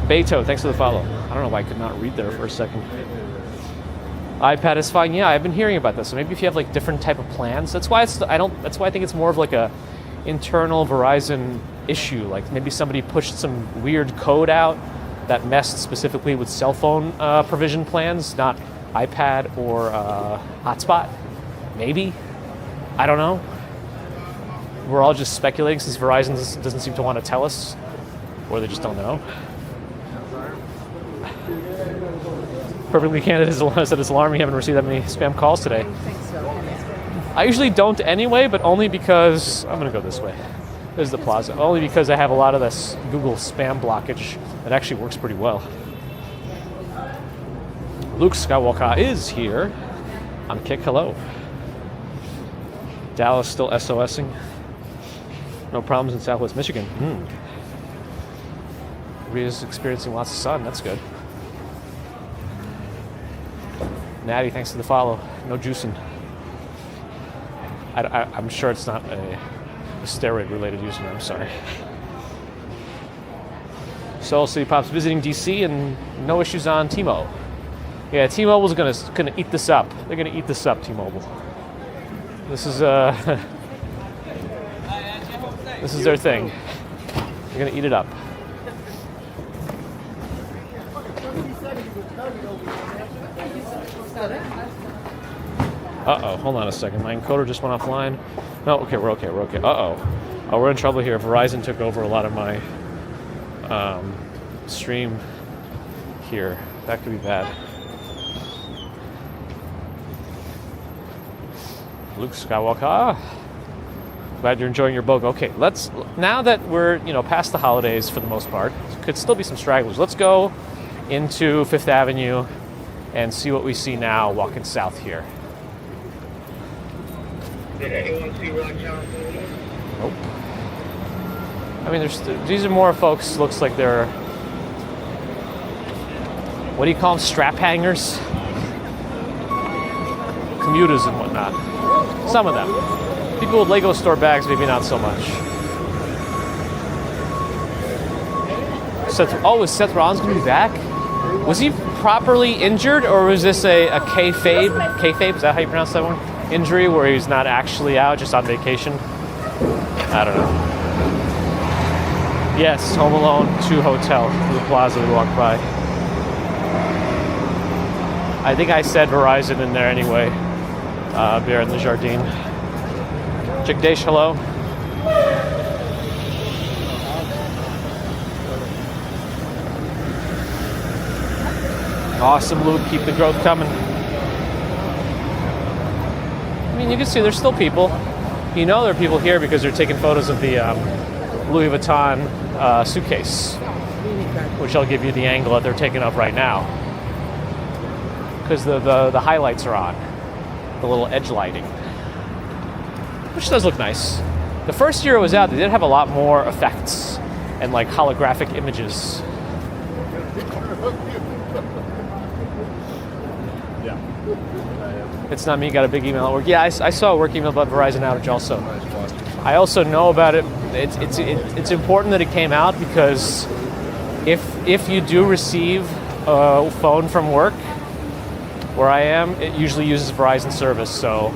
Speaker 1: Beto, thanks for the follow. I don't know why I could not read there for a second. iPad is fine. Yeah, I've been hearing about this. So maybe if you have like different type of plans, that's why I think it's more of like a internal Verizon issue. Like maybe somebody pushed some weird code out that messed specifically with cell phone provision plans, not iPad or hotspot. Maybe. I don't know. We're all just speculating since Verizon doesn't seem to want to tell us, or they just don't know. Perfectly Candid said it's alarming you haven't received that many spam calls today. I usually don't anyway, but only because I'm going to go this way. This is the plaza. Only because I have a lot of this Google spam blockage that actually works pretty well. Luke Skywalker is here. I'm Kick. Hello. Dallas still SOSing. No problems in Southwest Michigan. Rita's experiencing lots of sun. That's good. Natty, thanks for the follow. No juicing. I'm sure it's not a steroid-related username. I'm sorry. Soul City Pops visiting DC and no issues on T-Mobile. Yeah, T-Mobile's gonna eat this up. They're gonna eat this up, T-Mobile. This is this is their thing. They're gonna eat it up. Uh-oh, hold on a second. My encoder just went offline. No, okay, we're okay. Uh-oh. Oh, we're in trouble here. Verizon took over a lot of my stream here. That could be bad. Luke Skywalker. Glad you're enjoying your BOGO. Okay, now that we're, past the holidays for the most part, could still be some stragglers. Let's go into Fifth Avenue and see what we see now walking south here.
Speaker 3: Did anyone see Rocktown?
Speaker 1: Nope. I mean, these are more folks, looks like they're, what do you call them, strap hangers? Commuters and whatnot. Some of them. People with Lego store bags, maybe not so much. Is Seth Rollins going to be back? Was he properly injured, or was this a kayfabe? Kayfabe, is that how you pronounce that one? Injury where he's not actually out, just on vacation? I don't know. Yes, Home Alone 2 Hotel, the plaza we walked by. I think I said Verizon in there anyway. Bear in the Jardine. Jagdesh, hello. Awesome, Luke. Keep the growth coming. I mean, you can see there's still people. There are people here because they're taking photos of the Louis Vuitton suitcase, which I'll give you the angle that they're taking of right now, because the highlights are on, the little edge lighting, which does look nice. The first year it was out, they did have a lot more effects and like holographic images. It's not me, got a big email at work. Yeah, I saw a work email about Verizon outage also. I also know about it. It's important that it came out because if you do receive a phone from work, where I am, it usually uses Verizon service, so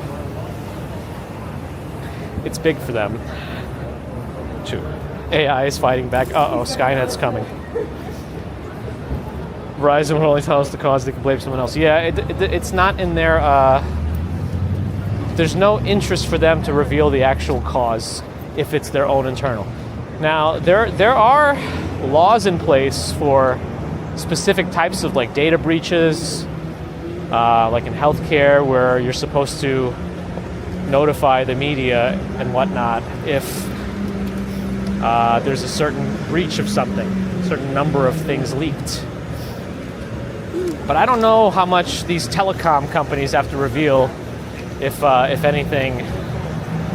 Speaker 1: it's big for them too. AI is fighting back. Uh-oh, Skynet's coming. Verizon will only tell us the cause, they can blame someone else. Yeah, it's not in their, there's no interest for them to reveal the actual cause if it's their own internal. Now, there are laws in place for specific types of like data breaches, like in healthcare, where you're supposed to notify the media and whatnot if there's a certain breach of something, a certain number of things leaked. But I don't know how much these telecom companies have to reveal if anything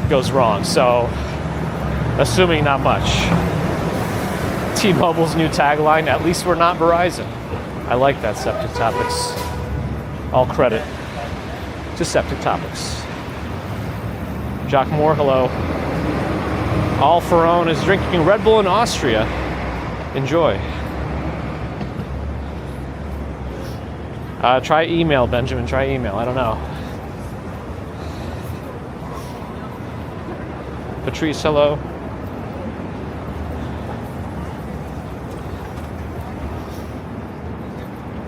Speaker 1: goes wrong. So, assuming not much. T-Mobile's new tagline, at least we're not Verizon. I like that, Septic Topics. All credit to Septic Topics. Jock Moore, hello. All Ferone is drinking Red Bull in Austria. Enjoy. Try email, Benjamin. Try email. I don't know. Patrice, hello.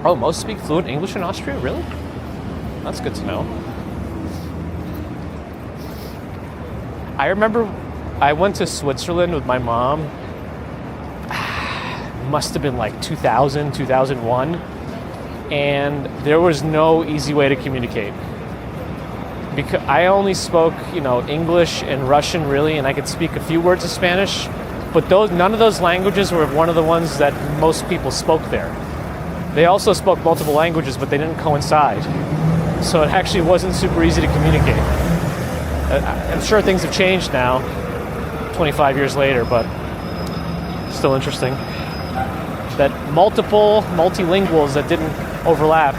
Speaker 1: Oh, most speak fluent English in Austria? Really? That's good to know. I remember I went to Switzerland with my mom. Must have been like 2000, 2001. And there was no easy way to communicate. Because I only spoke, English and Russian really, and I could speak a few words of Spanish, but none of those languages were one of the ones that most people spoke there. They also spoke multiple languages, but they didn't coincide. So it actually wasn't super easy to communicate. I'm sure things have changed now, 25 years later, but still interesting. That multilinguals that didn't overlap,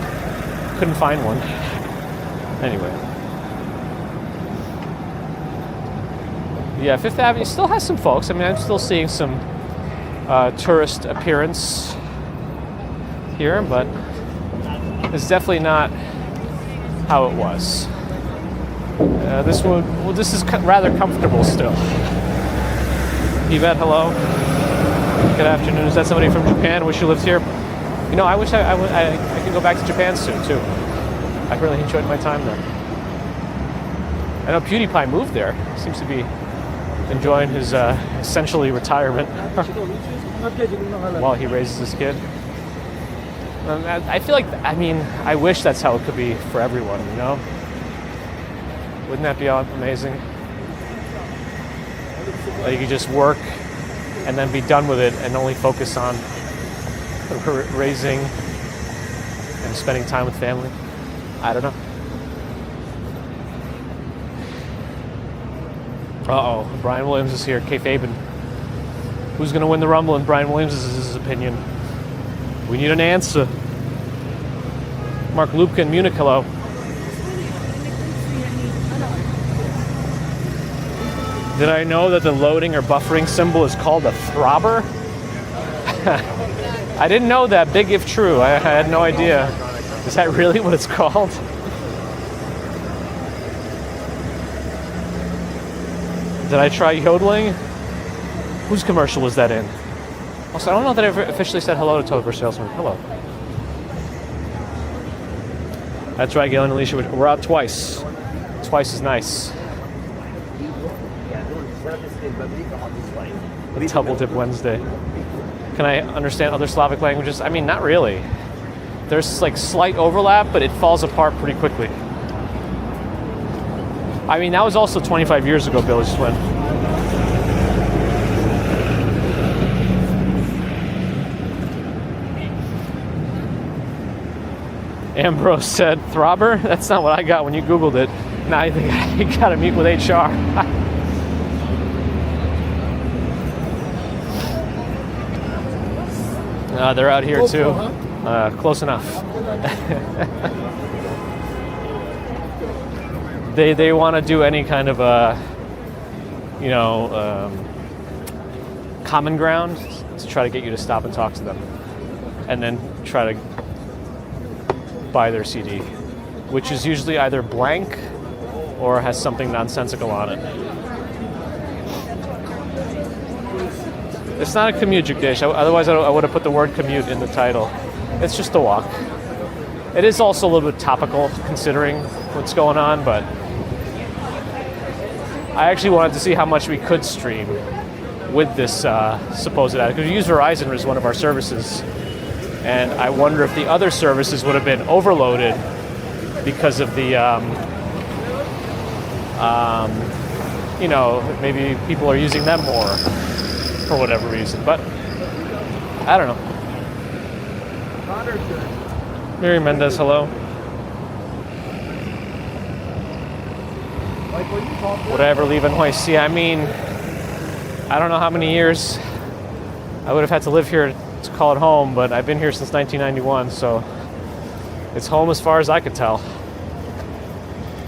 Speaker 1: couldn't find one. Anyway. Yeah, Fifth Avenue still has some folks. I mean, I'm still seeing some tourist appearance here, but it's definitely not how it was. This is rather comfortable still. Yvette, hello. Good afternoon. Is that somebody from Japan? Wish you lived here. I wish I could go back to Japan soon too. I really enjoyed my time there. I know PewDiePie moved there. Seems to be enjoying his essentially retirement while he raises his kid. I feel like, I wish that's how it could be for everyone, Wouldn't that be amazing? Like you could just work and then be done with it and only focus on raising and spending time with family. I don't know. Uh-oh, Brian Williams is here. Kayfaben. Who's going to win the Rumble in Brian Williams' opinion? We need an answer. Mark Lupka in Munich, hello. Did I know that the loading or buffering symbol is called a throbber? I didn't know that, big if true. I had no idea. Is that really what it's called? Did I try yodeling? Whose commercial was that in? Also, I don't know that I ever officially said hello to Tober Salesman. Hello. That's right, Gail and Alicia. We're out twice. Twice is nice. A double dip Wednesday. Can I understand other Slavic languages? Not really. There's like slight overlap, but it falls apart pretty quickly. That was also 25 years ago, Billy Swin. Ambrose said, throbber? That's not what I got when you Googled it. Now I think you gotta meet with HR. They're out here too. Close enough. They want to do any kind of common ground to try to get you to stop and talk to them, and then try to buy their CD, which is usually either blank or has something nonsensical on it. It's not a commute, Jagdish. Otherwise, I would have put the word commute in the title. It's just a walk. It is also a little bit topical considering what's going on, but I actually wanted to see how much we could stream with this supposed outage. Because we use Verizon as one of our services, and I wonder if the other services would have been overloaded because of the, maybe people are using them more for whatever reason. But I don't know. Mary Mendez, hello. Would I ever leave NYC? I mean, I don't know how many years I would have had to live here to call it home, but I've been here since 1991, so it's home as far as I could tell.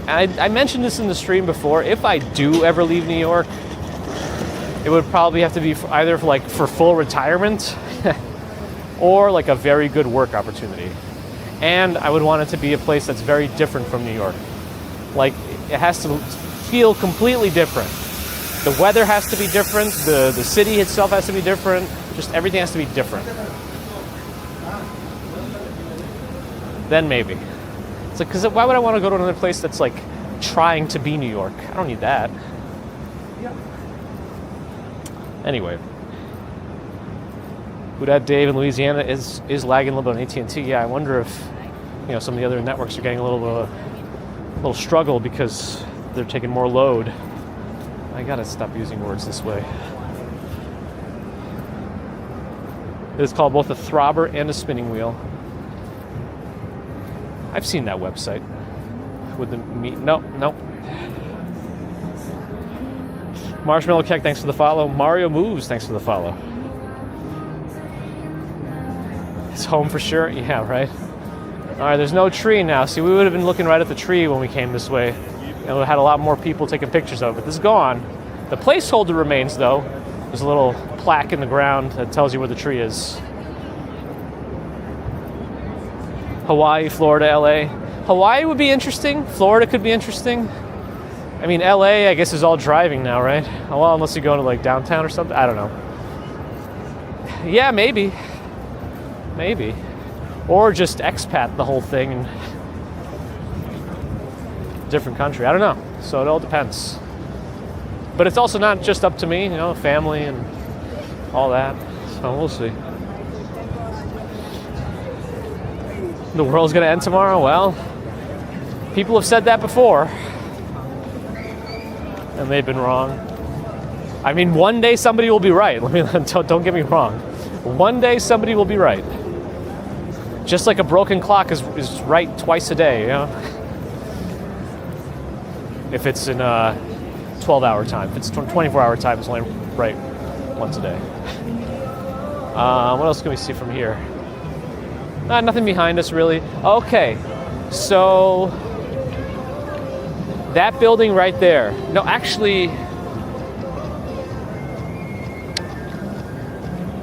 Speaker 1: And I mentioned this in the stream before. If I do ever leave New York, it would probably have to be either for full retirement or like a very good work opportunity. And I would want it to be a place that's very different from New York. Like, it has to feel completely different. The weather has to be different, the city itself has to be different, just everything has to be different. Then maybe. It's like, because why would I want to go to another place that's like trying to be New York? I don't need that. Anyway. That Dave in Louisiana is lagging a little bit on AT&T. Yeah, I wonder if some of the other networks are getting a little struggle because they're taking more load. I gotta stop using words this way. It's called both a throbber and a spinning wheel. I've seen that website with the meat. No. Marshmallow Keck, thanks for the follow. Mario Moves, thanks for the follow. It's home for sure. Yeah, right. All right, there's no tree now. See, we would have been looking right at the tree when we came this way, and we had a lot more people taking pictures of it. This is gone. The placeholder remains, though. There's a little plaque in the ground that tells you where the tree is. Hawaii, Florida, LA. Hawaii would be interesting. Florida could be interesting. I mean, LA, I guess, is all driving now, right? Well, unless you go to like downtown or something. I don't know. Yeah, maybe. Or just expat the whole thing in a different country. I don't know. So it all depends. But it's also not just up to me, family and all that. So we'll see. The world's going to end tomorrow? Well, people have said that before. And they've been wrong. I mean, one day somebody will be right. Don't get me wrong. One day somebody will be right. Just like a broken clock is right twice a day, If it's in 12-hour time. If it's 24-hour time, it's only right once a day. What else can we see from here? Nothing behind us, really. Okay, so that building right there. No, actually...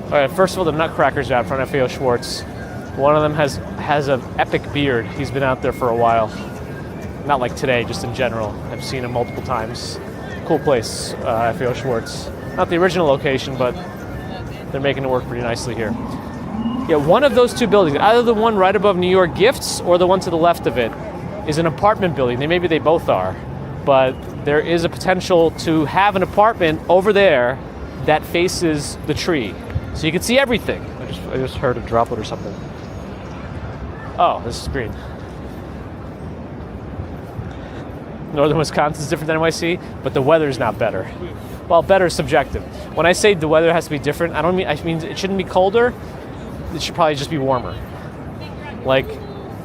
Speaker 1: All right, first of all, the Nutcrackers are out front of FAO Schwartz. One of them has an epic beard. He's been out there for a while. Not like today, just in general. I've seen him multiple times. Cool place, FAO Schwartz. Not the original location, but they're making it work pretty nicely here. Yeah, one of those two buildings, either the one right above New York Gifts or the one to the left of it, is an apartment building. Maybe they both are. But there is a potential to have an apartment over there that faces the tree. So you can see everything. I just heard a droplet or something. Oh, this is green. Northern Wisconsin is different than NYC, but the weather is not better. Well, better is subjective. When I say the weather has to be different, I mean it shouldn't be colder. It should probably just be warmer. Like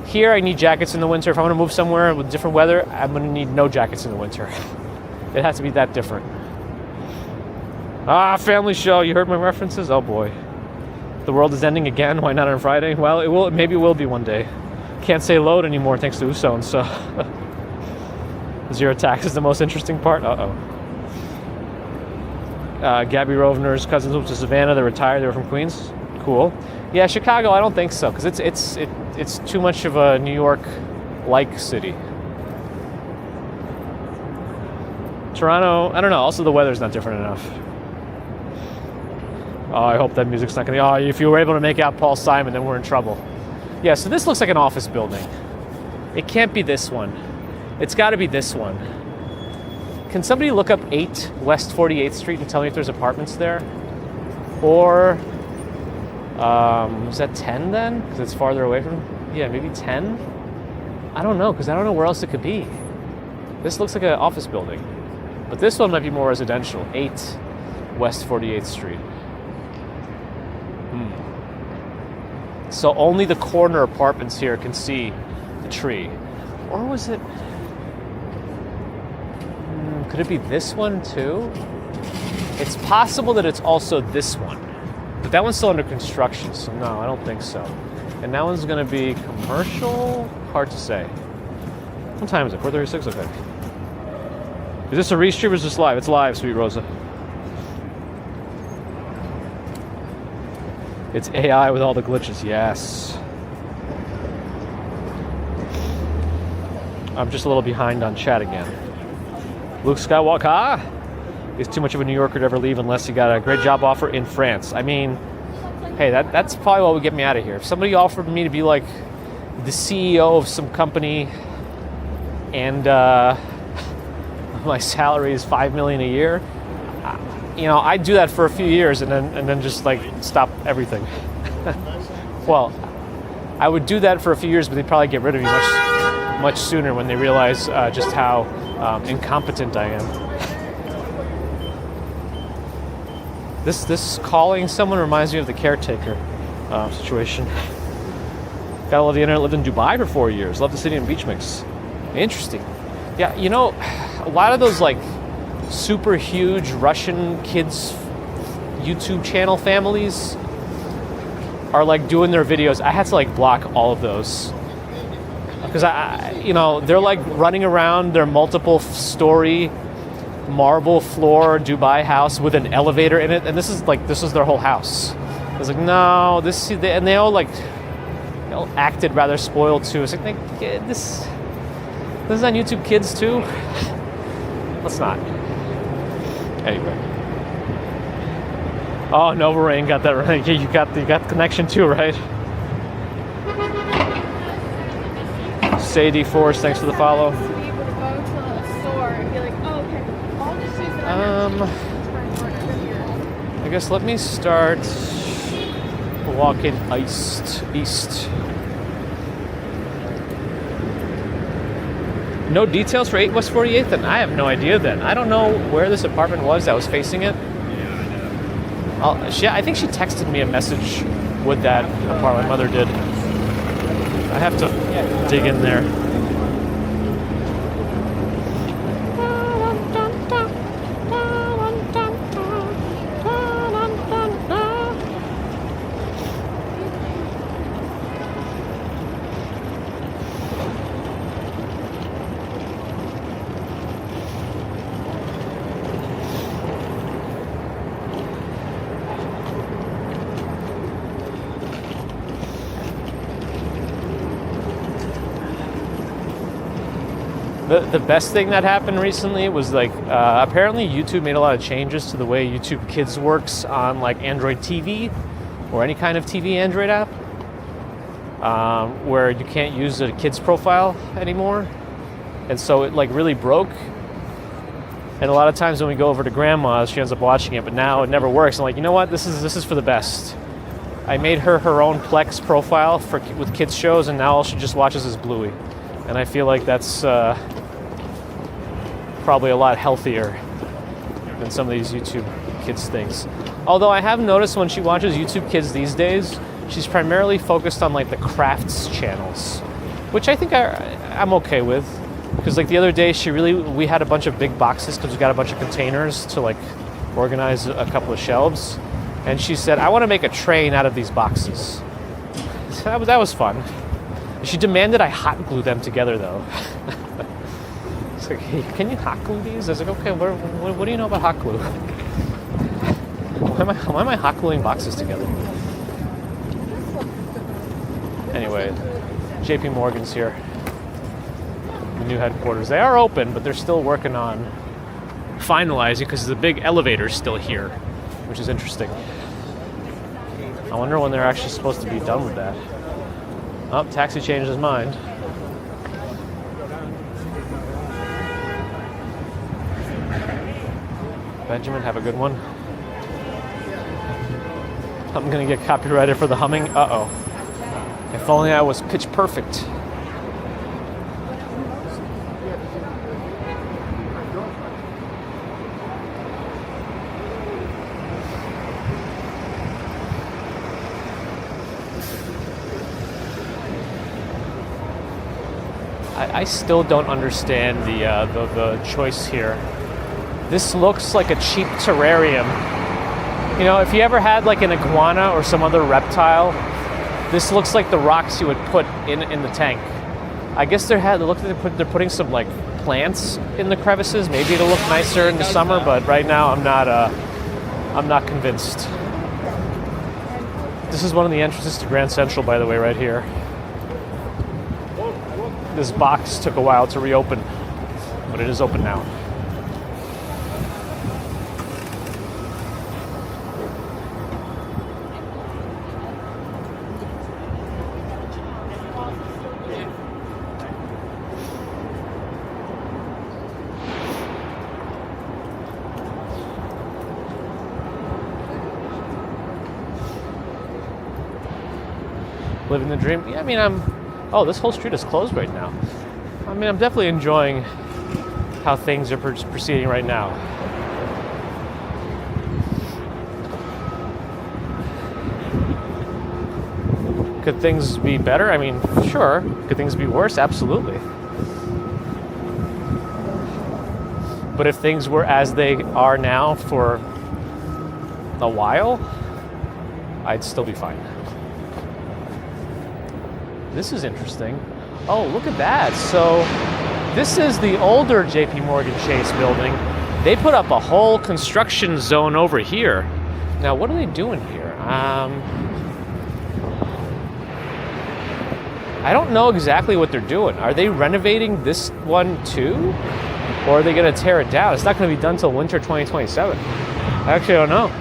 Speaker 1: here, I need jackets in the winter. If I'm going to move somewhere with different weather, I'm going to need no jackets in the winter. It has to be that different. Family show. You heard my references? Oh boy. The world is ending again. Why not on Friday? Well, it will. Maybe it will be one day. Can't say load anymore thanks to Uson. So zero tax is the most interesting part. Gabby Rovner's cousins moved to Savannah. They're retired. They were from Queens. Cool. Yeah, Chicago. I don't think so because it's too much of a New York-like city. Toronto. I don't know. Also, the weather's not different enough. Oh, I hope that music's not going to... Oh, if you were able to make out Paul Simon, then we're in trouble. Yeah, so this looks like an office building. It can't be this one. It's got to be this one. Can somebody look up 8 West 48th Street and tell me if there's apartments there? Or... is that 10 then? Because it's farther away from... Yeah, maybe 10? I don't know, because I don't know where else it could be. This looks like an office building. But this one might be more residential. 8 West 48th Street. So only the corner apartments here can see the tree. Or was it... could it be this one too? It's possible that it's also this one. But that one's still under construction, so no, I don't think so. And that one's going to be commercial? Hard to say. What time is it? 4:36? Okay. Is this a restream or is this live? It's live, Sweet Rosa. It's AI with all the glitches, yes. I'm just a little behind on chat again. Luke Skywalker is too much of a New Yorker to ever leave unless you got a great job offer in France. I mean, hey, that's probably what would get me out of here. If somebody offered me to be like the CEO of some company and my salary is $5 million a year, I'd do that for a few years and then just like stop everything. Well, I would do that for a few years, but they'd probably get rid of me much sooner when they realize just how incompetent I am. This calling someone reminds me of the caretaker situation. Gotta love the internet. Lived in Dubai for 4 years. Love the city and beach mix. Interesting. Yeah, a lot of those like super huge Russian kids YouTube channel families are like doing their videos. I had to like block all of those because they're like running around their multiple story marble floor Dubai house with an elevator in it, and this is their whole house. I was like, no, and they all like acted rather spoiled too. It's like this is on YouTube Kids too. Let's not. Anyway. Oh, Nova Rain got that right. Yeah, you got the connection too, right? Sadie Force, thanks for the follow.
Speaker 4: To be able to go to a store and be like, oh, okay, all the shoes that
Speaker 1: I guess let me start walking east. No details for 8 West 48th? Then I have no idea then. I don't know where this apartment was that was facing it. I think she texted me a message with that apartment. My mother did. I have to dig in there. The best thing that happened recently was like apparently YouTube made a lot of changes to the way YouTube Kids works on like Android TV or any kind of TV Android app, where you can't use a kid's profile anymore, and so it like really broke. And a lot of times when we go over to grandma's, she ends up watching it, but now it never works. I'm like, you know what? This is for the best. I made her own Plex profile with kids shows, and now all she just watches is Bluey. And I feel like that's probably a lot healthier than some of these YouTube Kids things. Although I have noticed when she watches YouTube Kids these days, she's primarily focused on like the crafts channels, which I think I'm okay with. Because like the other day, we had a bunch of big boxes because we got a bunch of containers to like organize a couple of shelves. And she said, I want to make a train out of these boxes. So that was fun. She demanded I hot glue them together, though. It's like, hey, can you hot glue these? I was like, okay, what do you know about hot glue? Why am I hot gluing boxes together? Anyway, JP Morgan's here. The new headquarters. They are open, but they're still working on finalizing because the big elevator's still here, which is interesting. I wonder when they're actually supposed to be done with that. Oh, taxi changed his mind. Benjamin, have a good one. I'm gonna get copyrighted for the humming. Uh-oh. If only I was pitch perfect. I still don't understand the choice here. This looks like a cheap terrarium. You know, if you ever had like an iguana or some other reptile, this looks like the rocks you would put in the tank. I guess they're putting some like plants in the crevices. Maybe it'll look nicer in the summer, but right now I'm not convinced. This is one of the entrances to Grand Central, by the way, right here. This box took a while to reopen, but it is open now. Living the dream. Yeah, I mean, oh, this whole street is closed right now. I mean, I'm definitely enjoying how things are proceeding right now. Could things be better? I mean, sure. Could things be worse? Absolutely. But if things were as they are now for a while, I'd still be fine. This is interesting. Oh, look at that. So this is the older JP Morgan Chase building. They put up a whole construction zone over here. Now, what are they doing here? I don't know exactly what they're doing. Are they renovating this one too? Or are they going to tear it down? It's not going to be done till winter 2027. I actually don't know.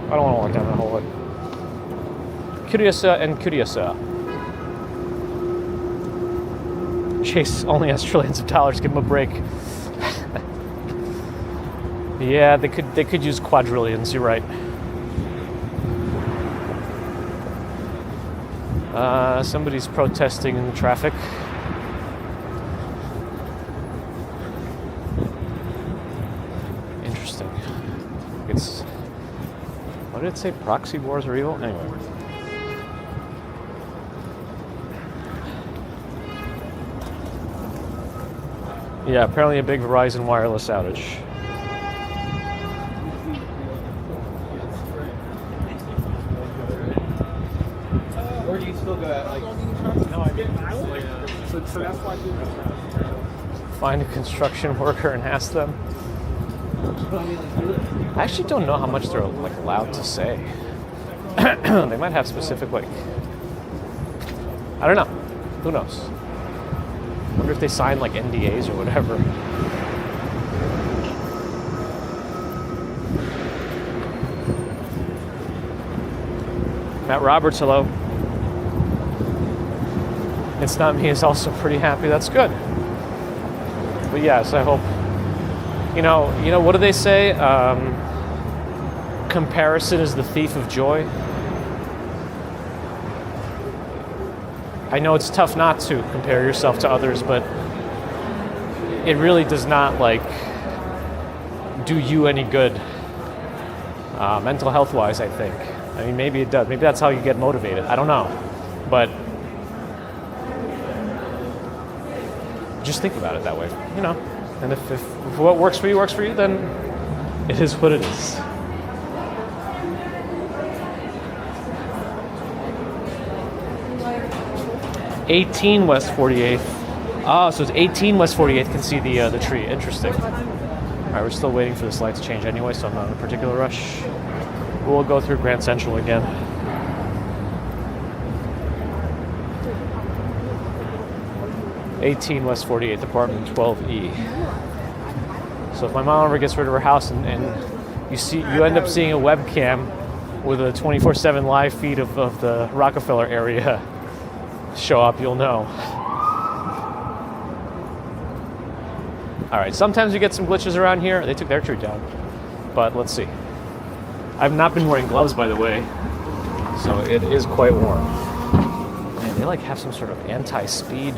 Speaker 1: I don't want to walk down that whole way. Curiosa and Curiosa. Chase only has trillions of dollars. Give him a break. Yeah, they could use quadrillions. You're right. Somebody's protesting in the traffic. Interesting. What did it say? Proxy wars are evil? Anyway. Yeah, apparently a big Verizon wireless outage.
Speaker 5: Or do you still go at like? No, I didn't. So that's why.
Speaker 1: Find a construction worker and ask them. I actually don't know how much they're like allowed to say. They might have specific like. I don't know. Who knows? I wonder if they sign like NDAs or whatever. Matt Roberts, hello. It's Not Me is also pretty happy. That's good. But yes, I hope. You know, what do they say? Comparison is the thief of joy. I know it's tough not to compare yourself to others, but it really does not like do you any good, mental health wise, I think. I mean, maybe it does. Maybe that's how you get motivated. I don't know. But just think about it that way, you know. And if what works for you, then It is what it is. "18 West 48th." Oh, so it's 18 West 48th can see the tree. Interesting. All right, we're still waiting for this light to change anyway, so I'm not in a particular rush. We'll go through Grand Central again. 18 West 48th, apartment 12E. So if my mom ever gets rid of her house and you end up seeing a webcam with a 24/7 live feed of the Rockefeller area show up, you'll know. All right, sometimes you get some glitches around here. They took their tree down, but let's see. I've not been wearing gloves, by the way, so it is quite warm. Man, they like have some sort of anti-speed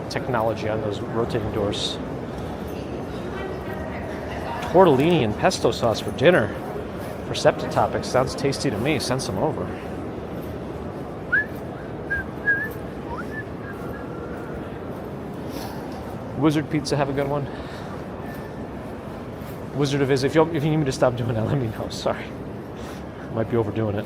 Speaker 1: technology on those rotating doors. Tortellini and pesto sauce for dinner. For Septitopics, sounds tasty to me. Send some over. Wizard Pizza, have a good one. Wizard of Iz, if you need me to stop doing that, let me know. Sorry. Might be overdoing it.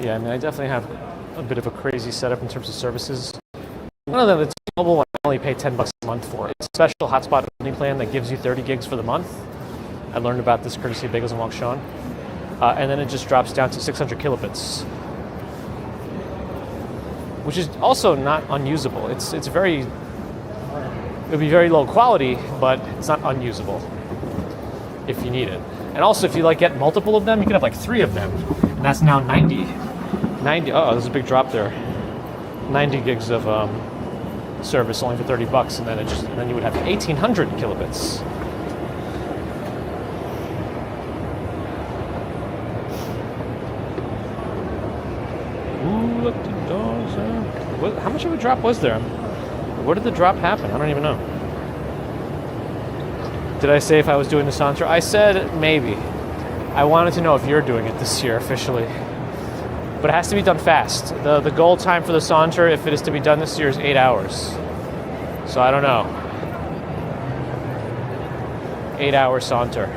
Speaker 1: Yeah, I mean, I definitely have a bit of a crazy setup in terms of services. One of them, it's mobile, I only pay $10 a month for. It's a special hotspot only plan that gives you 30 gigs for the month. I learned about this courtesy of Bagels and Walk Sean. And then it just drops down to 600 kilobits, which is also not unusable. It's very, it would be very low quality, but it's not unusable if you need it. And also, if you like get multiple of them, you can have like 3 of them, and that's now 90. Oh, there's a big drop there. 90 gigs of service only for $30, and then you would have 1,800 kilobits. Ooh, look, the dogs are... How much of a drop was there? Where did the drop happen? I don't even know. Did I say if I was doing the Saunter? I said maybe. I wanted to know if you're doing it this year officially. But it has to be done fast. The goal time for the Saunter, if it is to be done this year, is 8 hours. So I don't know. 8-hour Saunter.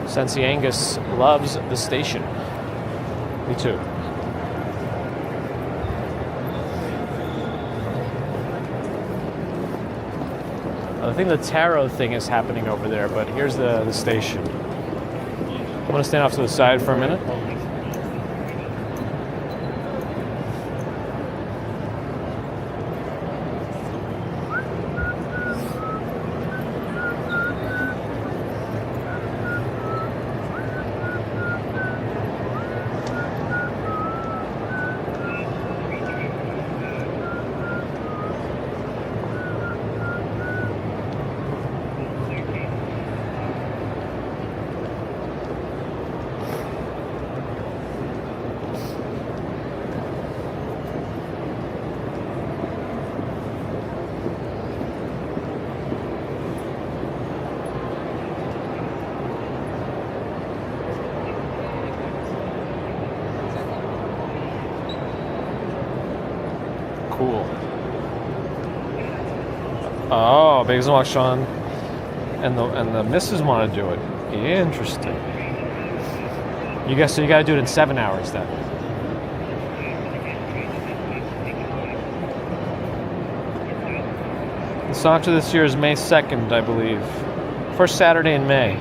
Speaker 1: Sensi Angus loves the station. Me too. I think the tarot thing is happening over there, but here's the station. I'm going to stand off to the side for a minute. Cool. Oh, Bagels and Walk Sean and the missus want to do it. Interesting. So you got to do it in 7 hours then. The Saunter this year is May 2nd, I believe. First Saturday in May.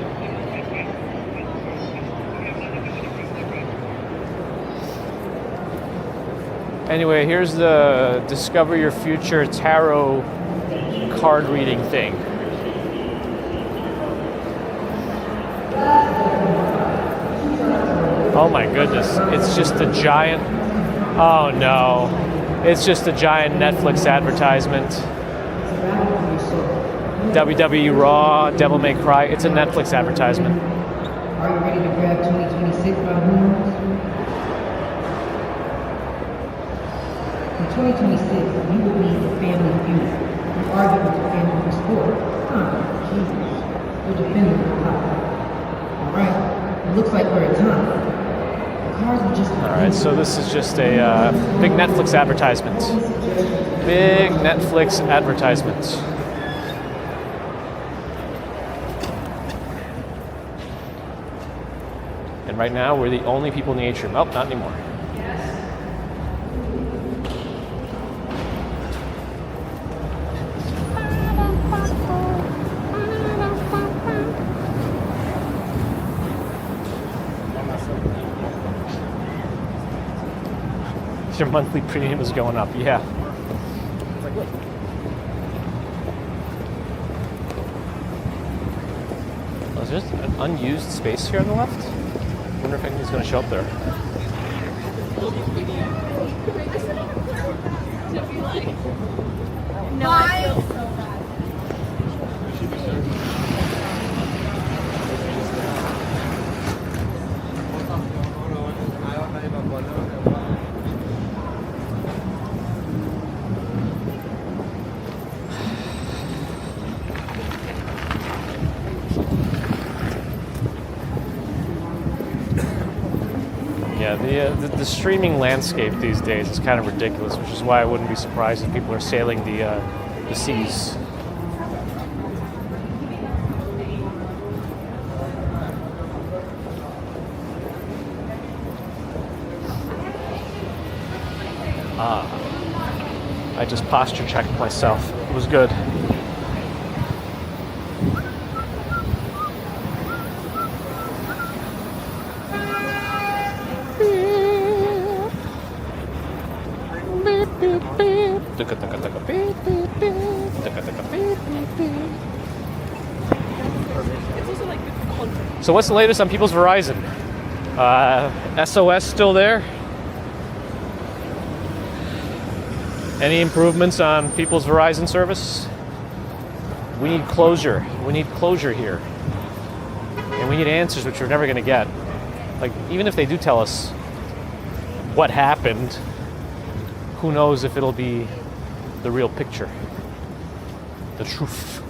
Speaker 1: Anyway, here's the Discover Your Future tarot card reading thing. Oh my goodness, it's just a giant, oh no, it's just a giant Netflix advertisement. WWE Raw, Devil May Cry, it's a Netflix advertisement.
Speaker 6: Are you ready to grab 2026 by the horns? In 2026, you will be a family feud. You argue with your family for sport. Jesus. You're defending your life. Alright, it looks like we're at time. The cars will just...
Speaker 1: Alright, so this is just a big Netflix advertisement. Big Netflix advertisement. And right now, we're the only people in the atrium. Oh, not anymore. Your monthly premium is going up, yeah.
Speaker 5: It's like, look.
Speaker 1: Oh, is there an unused space here on the left? I wonder if anything's going to show up there.
Speaker 4: No, I feel so bad. Yeah, the streaming landscape these days is kind of ridiculous, which is why I wouldn't be surprised if people are sailing the seas. I just posture checked myself. It was good. So what's the latest on people's Verizon? SOS still there? Any improvements on people's Verizon service? We need closure. We need closure here. And we need answers, which we're never going to get. Like, even if they do tell us what happened, who knows if it'll be the real picture, the truth.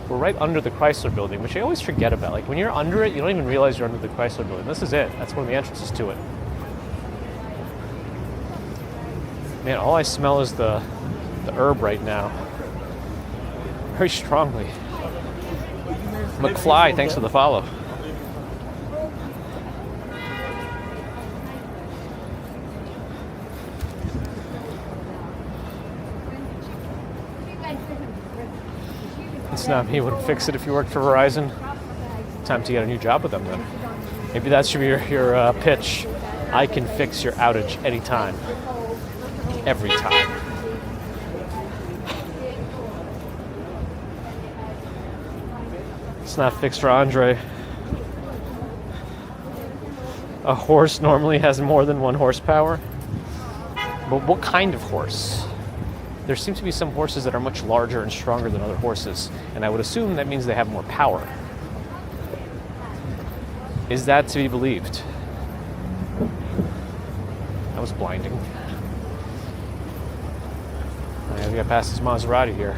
Speaker 4: We're right under the Chrysler building, which I always forget about. Like, when you're under it, you don't even realize you're under the Chrysler building. This is it. That's one of the entrances to it. Man, all I smell is the herb right now. Very strongly. McFly, thanks for the follow. It's not me. Wouldn't fix it if you worked for Verizon. Time to get a new job with them then. Maybe that should be your pitch. I can fix your outage anytime. Every time. It's not fixed for Andre. A horse normally has more than 1 horsepower. But what kind of horse? There seem to be some horses that are much larger and stronger than other horses, and I would assume that means they have more power. Is that to be believed? That was blinding. I gotta get past this Maserati here.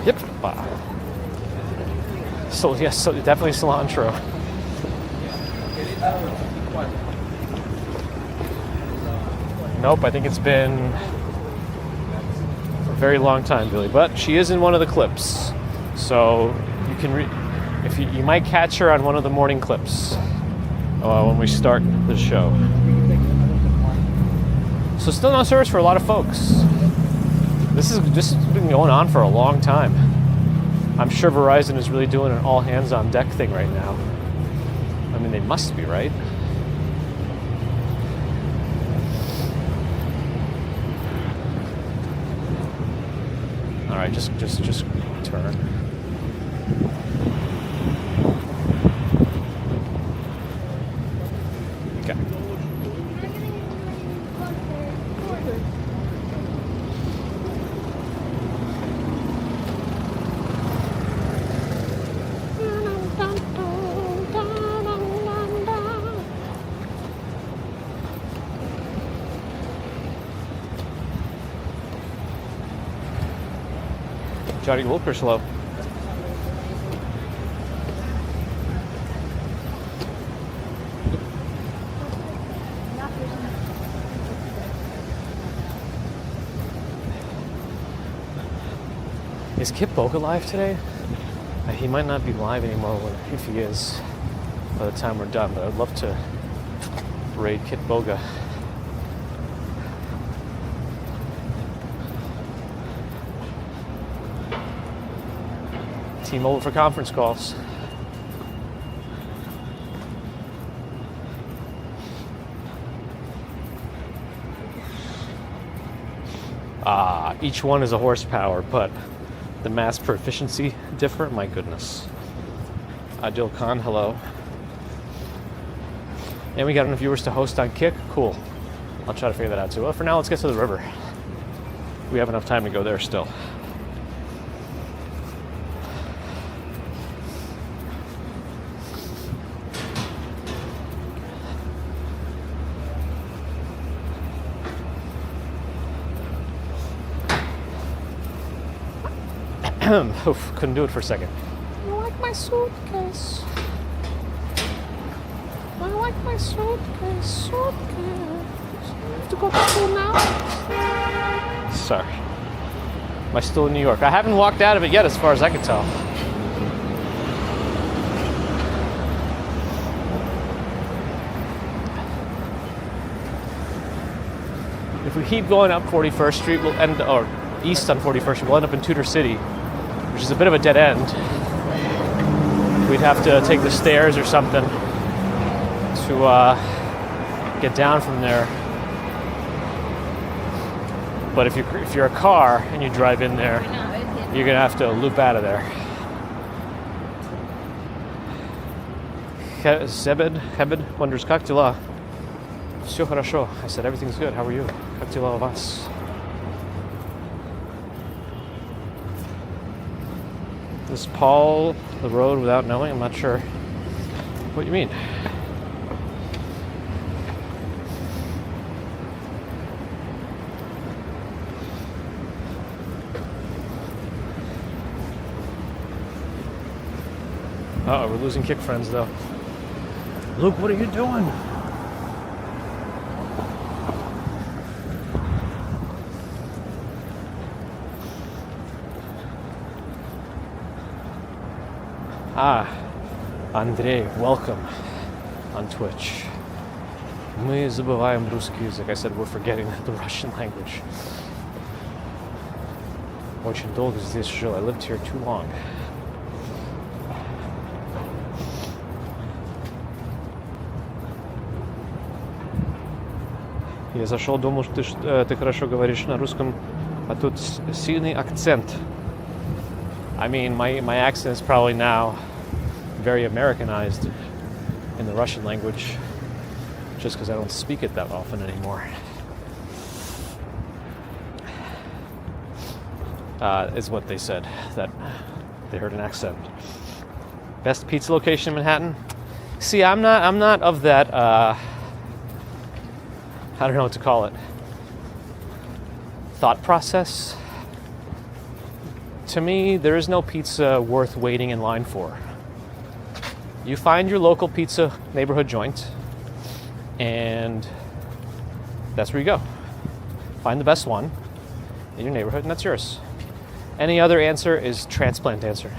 Speaker 4: Yep. So yes, so definitely cilantro. Nope, I think it's been a very long time, Billy. But she is in one of the clips, so you can if you might catch her on one of the morning clips when we start the show. So still no service for a lot of folks. This has been going on for a long time. I'm sure Verizon is really doing an all hands on deck thing right now. I mean, they must be, right? All right, just turn. Okay.
Speaker 1: Johnny Wilker's low. Is Kip Boga live today? He might not be live anymore if he is by the time we're done, but I'd love to raid Kip Boga. T-Mobile for conference calls. Each one is a horsepower, but the mass per efficiency differ? My goodness. Adil Khan, hello. And we got enough viewers to host on Kick? Cool. I'll try to figure that out too. Well, for now, let's get to the river. We have enough time to go there still. Oof, couldn't do it for a second. I like my suitcase. I like my suitcase. I have to go to school now. Sorry. Am I still in New York? I haven't walked out of it yet, as far as I can tell. If we keep going up 41st Street, we'll end, or east on 41st Street, we'll end up in Tudor City, which is a bit of a dead end. We'd have to take the stairs or something to get down from there. But if you're a car and you drive in there, you're gonna have to loop out of there. Hebed wonders, как дела? Все хорошо. I said, everything's good. How are you? Как дела у вас? Is Paul the road without knowing? I'm not sure what you mean. Uh-oh, we're losing Kick friends though. Luke, what are you doing? Andrei, welcome on Twitch. Мы забываем русский язык. I said we're forgetting the Russian language. Очень долго здесь жил. I lived here too long. Я зашел, думал, что ты хорошо говоришь на русском, а тут сильный акцент. I mean, my accent is probably now very Americanized in the Russian language, just because I don't speak it that often anymore. Is what they said, that they heard an accent. Best pizza location in Manhattan? See, I'm not of that, I don't know what to call it, thought process. To me, there is no pizza worth waiting in line for. You find your local pizza neighborhood joint, and that's where you go. Find the best one in your neighborhood, and that's yours. Any other answer is transplant answer.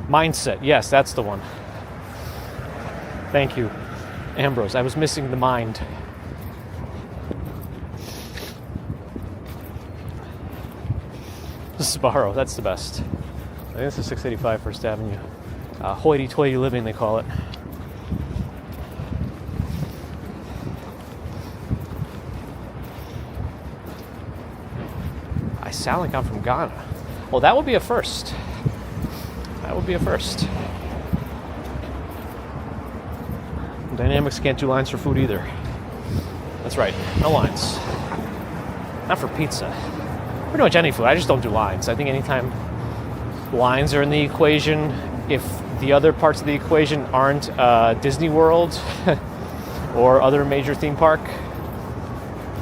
Speaker 1: Mindset, yes, that's the one. Thank you, Ambrose. I was missing the mind. Sbarro, that's the best. I think this is 685 First Avenue. Hoity-toity living, they call it. I sound like I'm from Ghana. Well, that would be a first. That would be a first. Dynamics can't do lines for food either. That's right, no lines. Not for pizza. Pretty much any food. I just don't do lines. I think anytime lines are in the equation, if the other parts of the equation aren't Disney World or other major theme park,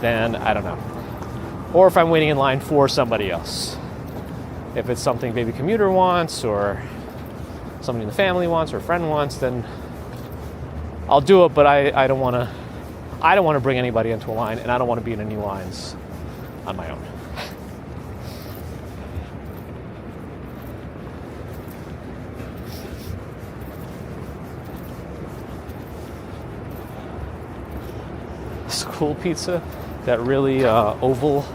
Speaker 1: then I don't know. Or if I'm waiting in line for somebody else. If it's something baby commuter wants, or somebody in the family wants, or a friend wants, then I'll do it. But I don't want to bring anybody into a line, and I don't want to be in any lines on my own. School pizza, that really oval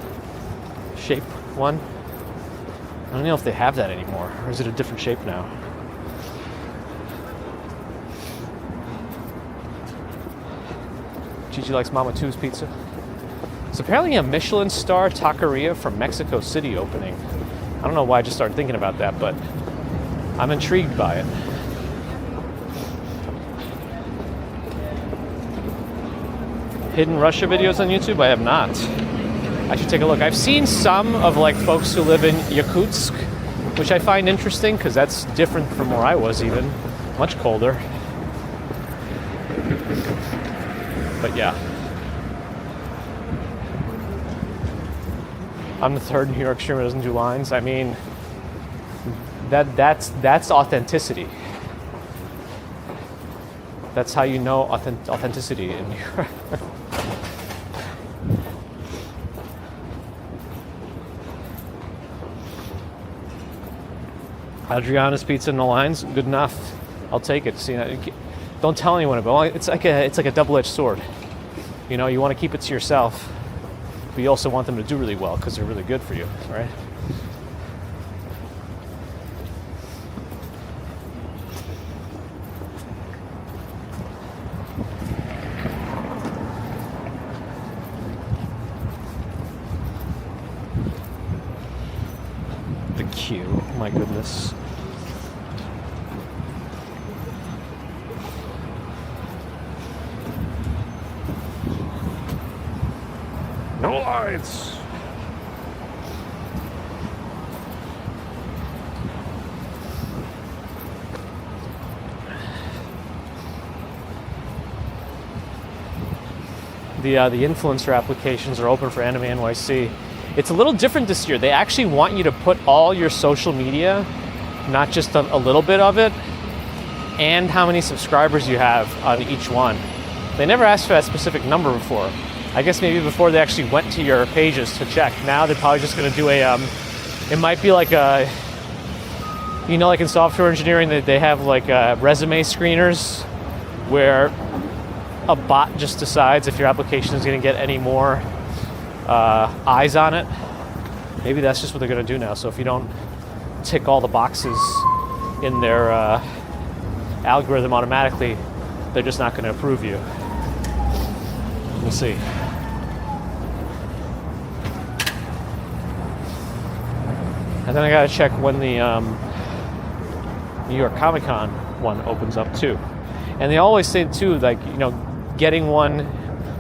Speaker 1: shape one. I don't know if they have that anymore, or is it a different shape now? Gigi likes Mama Two's pizza. It's apparently a Michelin star taqueria from Mexico City opening. I don't know why I just started thinking about that, but I'm intrigued by it. Hidden Russia videos on YouTube? I have not. I should take a look. I've seen some of like folks who live in Yakutsk, which I find interesting because that's different from where I was even. Much colder. But yeah. I'm the third New York streamer who doesn't do lines. I mean, that's authenticity. That's how you know authenticity in New York. Adriana's pizza in the lines, good enough. I'll take it. See, don't tell anyone about it. It's like a double-edged sword. You know, you want to keep it to yourself, but you also want them to do really well because they're really good for you, right? The queue, my goodness. No lights. The influencer applications are open for Anime NYC. It's a little different this year. They actually want you to put all your social media, not just a little bit of it, and how many subscribers you have on each one. They never asked for that specific number before. I guess maybe before they actually went to your pages to check. Now they're probably just going to do a, it might be like a, you know, like in software engineering, they have like resume screeners where a bot just decides if your application is going to get any more eyes on it. Maybe that's just what they're going to do now. So if you don't tick all the boxes in their algorithm automatically, they're just not going to approve you. We'll see. And then I gotta check when the New York Comic Con one opens up too. And they always say too, like, you know, getting one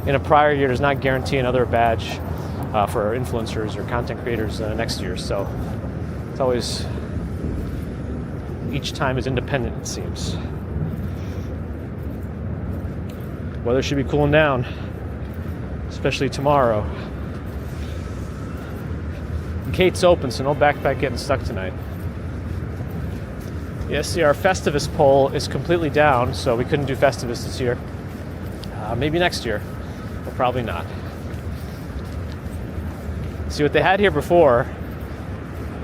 Speaker 1: in a prior year does not guarantee another badge for influencers or content creators next year. So it's always, each time is independent, it seems. Weather should be cooling down, especially tomorrow. Gates open, so no backpack getting stuck tonight. Yeah, see, our Festivus poll is completely down, so we couldn't do Festivus this year. Maybe next year, but probably not. See, what they had here before,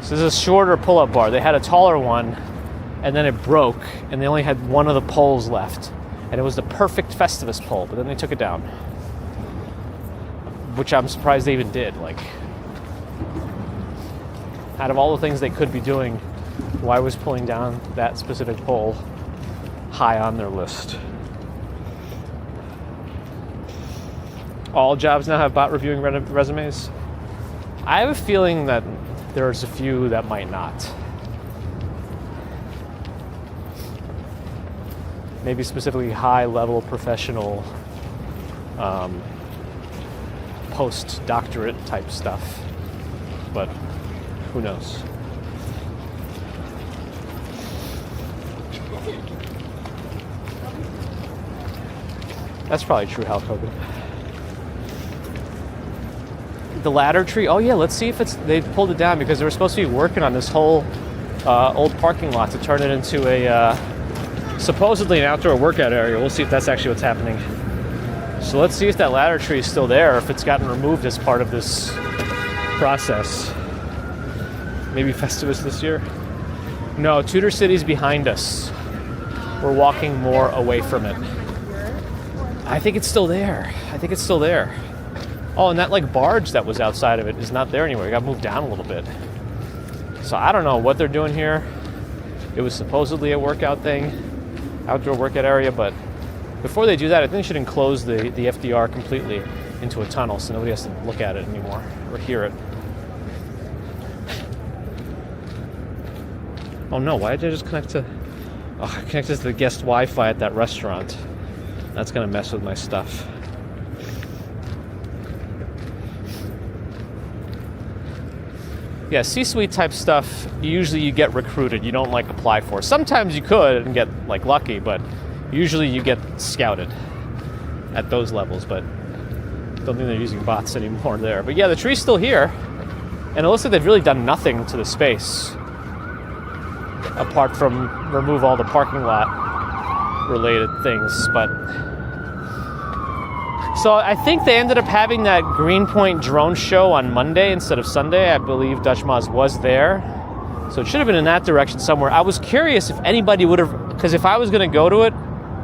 Speaker 1: so this is a shorter pull-up bar. They had a taller one, and then it broke, and they only had one of the poles left. And it was the perfect Festivus pole, but then they took it down. Which I'm surprised they even did. Like, out of all the things they could be doing, why was pulling down that specific pole high on their list? All jobs now have bot reviewing resumes. I have a feeling that there's a few that might not. Maybe specifically high-level professional post-doctorate type stuff, but who knows? That's probably true, Hal Kogan. the ladder tree. Oh yeah, let's see if they pulled it down because they were supposed to be working on this whole old parking lot to turn it into a supposedly an outdoor workout area. We'll see if that's actually what's happening. So let's see if that ladder tree is still there, or if it's gotten removed as part of this process. Maybe Festivus this year? No, Tudor City's behind us. We're walking more away from it. I think it's still there. Oh, and that like barge that was outside of it is not there anymore. It got moved down a little bit. So I don't know what they're doing here. It was supposedly a workout thing, outdoor workout area, but before they do that, I think they should enclose the FDR completely into a tunnel so nobody has to look at it anymore or hear it. Oh no, why did I just connect to... Oh, I connected to the guest Wi-Fi at that restaurant. That's gonna mess with my stuff. Yeah, C-suite type stuff, usually you get recruited. You don't like apply for. Sometimes you could and get like lucky, but usually you get scouted at those levels, but don't think they're using bots anymore there. But yeah, the tree's still here, and it looks like they've really done nothing to the space apart from remove all the parking lot related things. But so I think they ended up having that Greenpoint drone show on Monday instead of Sunday. I believe Dutch Moz was there, so it should have been in that direction somewhere. I was curious if anybody would have, because if I was going to go to it,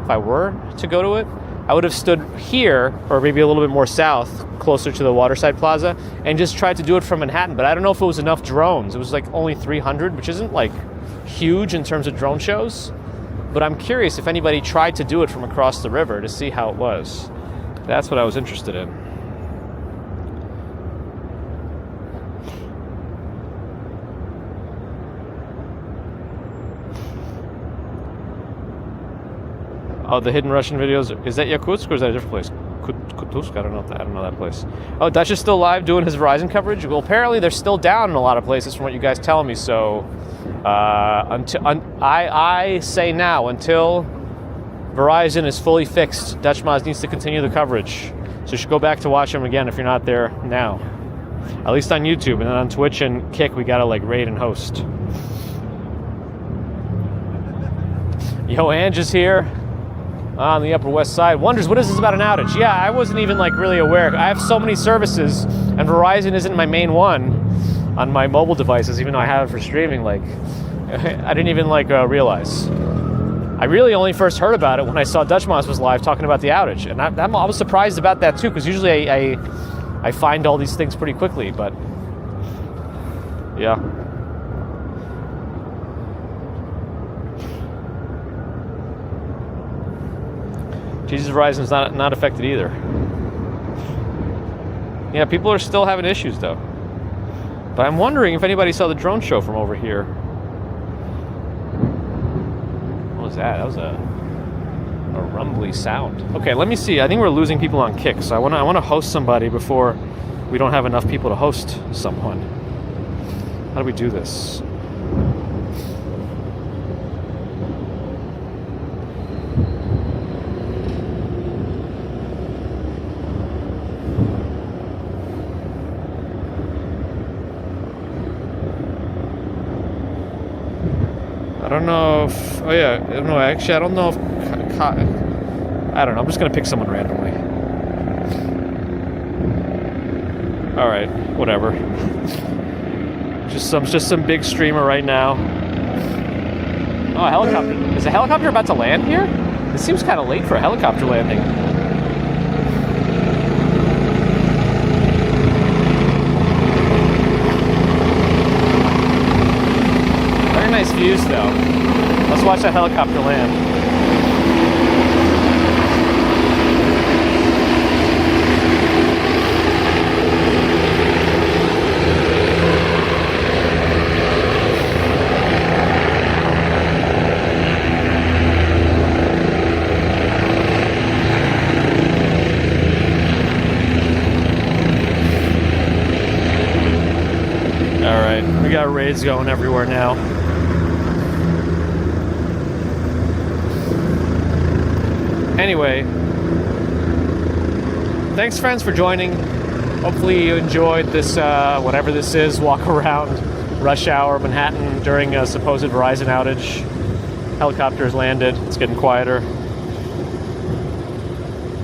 Speaker 1: if I were to go to it, I would have stood here or maybe a little bit more south, closer to the Waterside Plaza, and just tried to do it from Manhattan. But I don't know if it was enough drones. It was like only 300, which isn't like huge in terms of drone shows, but I'm curious if anybody tried to do it from across the river to see how it was. That's what I was interested in. Oh, the hidden Russian videos. Is that Yakutsk or is that a different place? Kutuzk? I don't know that place. Oh, Dutch is still live doing his Verizon coverage? Well, apparently they're still down in a lot of places from what you guys tell me, so I say now, until Verizon is fully fixed, Dutch Moz needs to continue the coverage. So you should go back to watch them again if you're not there now. At least on YouTube, and then on Twitch and Kick, we gotta like raid and host. Yo, Ange is here on the Upper West Side. Wonders, what is this about an outage? Yeah, I wasn't even like really aware. I have so many services, and Verizon isn't my main one on my mobile devices, even though I have it for streaming. Like, I didn't even like realize. I really only first heard about it when I saw Dutch Moz was live talking about the outage, and I was surprised about that too, because usually I find all these things pretty quickly, but yeah. Jesus, Verizon's not affected either. Yeah, people are still having issues though. But I'm wondering if anybody saw the drone show from over here. What was that? That was a rumbly sound. Okay, let me see. I think we're losing people on Kick, so I want to host somebody before we don't have enough people to host someone. How do we do this? I don't know if... Oh yeah, no, actually I don't know if... I don't know, I'm just gonna pick someone randomly. Alright, whatever. Just some big streamer right now. Oh, a helicopter. Is a helicopter about to land here? It seems kind of late for a helicopter landing. Very nice views though. Let's watch that helicopter land. We got raids going everywhere now. Anyway, thanks friends for joining. Hopefully you enjoyed this, whatever this is, walk around rush hour Manhattan during a supposed Verizon outage. Helicopters landed. It's getting quieter.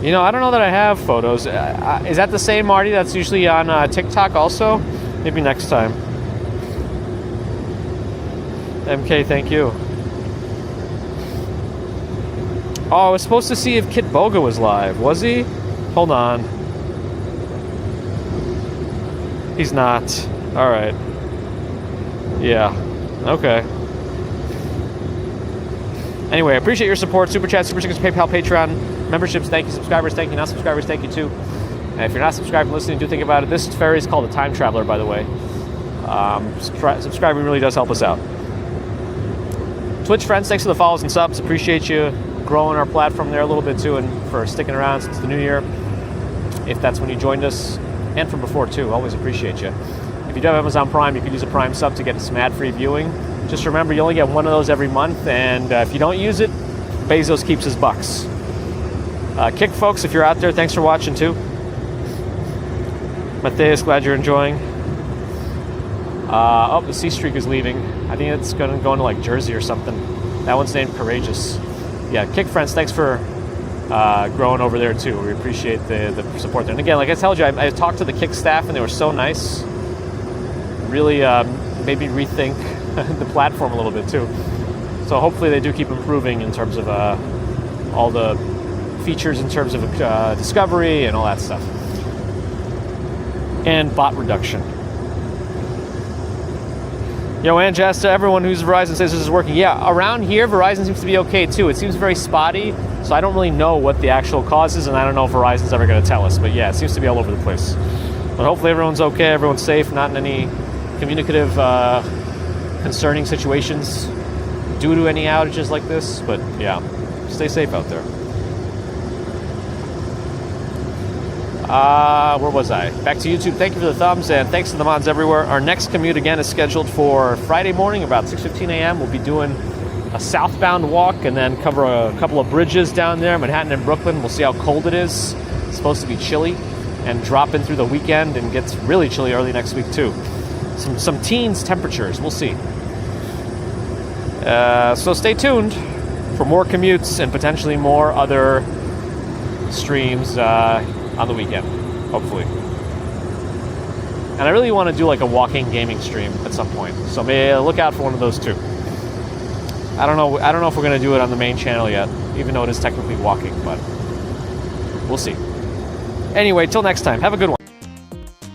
Speaker 1: You know, I don't know that I have photos. Is that the same Marty that's usually on TikTok also? Maybe next time. MK, thank you. Oh, I was supposed to see if Kit Boga was live. Was he? Hold on. He's not. All right. Yeah. Okay. Anyway, I appreciate your support. Super Chat, Super Stickers, PayPal, Patreon, memberships, thank you. Subscribers, thank you. Not subscribers, thank you too. And if you're not subscribed and listening, do think about it. This ferry is called the Time Traveler, by the way. Subscribing really does help us out. Twitch friends, thanks for the follows and subs. Appreciate you growing our platform there a little bit too, and for sticking around since the new year. If that's when you joined us, and from before too, always appreciate you. If you do have Amazon Prime, you can use a Prime sub to get some ad-free viewing. Just remember, you only get one of those every month, and if you don't use it, Bezos keeps his bucks. Kick folks, if you're out there, thanks for watching too. Matthias, glad you're enjoying. Oh, the C Streak is leaving. I think it's going to go into like Jersey or something. That one's named Courageous. Yeah, Kick friends, thanks for growing over there too. We appreciate the support there. And again, like I told you, I talked to the Kick staff and they were so nice. Really made me rethink the platform a little bit too. So hopefully they do keep improving in terms of all the features in terms of discovery and all that stuff. And bot reduction. Yo, and just to everyone who's Verizon says this is working. Yeah, around here, Verizon seems to be okay too. It seems very spotty, so I don't really know what the actual cause is, and I don't know if Verizon's ever going to tell us. But yeah, it seems to be all over the place. But hopefully everyone's okay, everyone's safe, not in any communicative, concerning situations due to any outages like this. But yeah, stay safe out there. Where was I? Back to YouTube. Thank you for the thumbs, and thanks to the mods everywhere. Our next commute again is scheduled for Friday morning about 6:15 a.m. We'll be doing a southbound walk and then cover a couple of bridges down there, Manhattan and Brooklyn. We'll see how cold it is. It's supposed to be chilly and drop in through the weekend and gets really chilly early next week too. Some teens temperatures. We'll see. So stay tuned for more commutes and potentially more other streams on the weekend, hopefully. And I really want to do like a walking gaming stream at some point. So maybe look out for one of those too. I don't know if we're going to do it on the main channel yet, even though it is technically walking, but we'll see. Anyway, till next time, have a good one.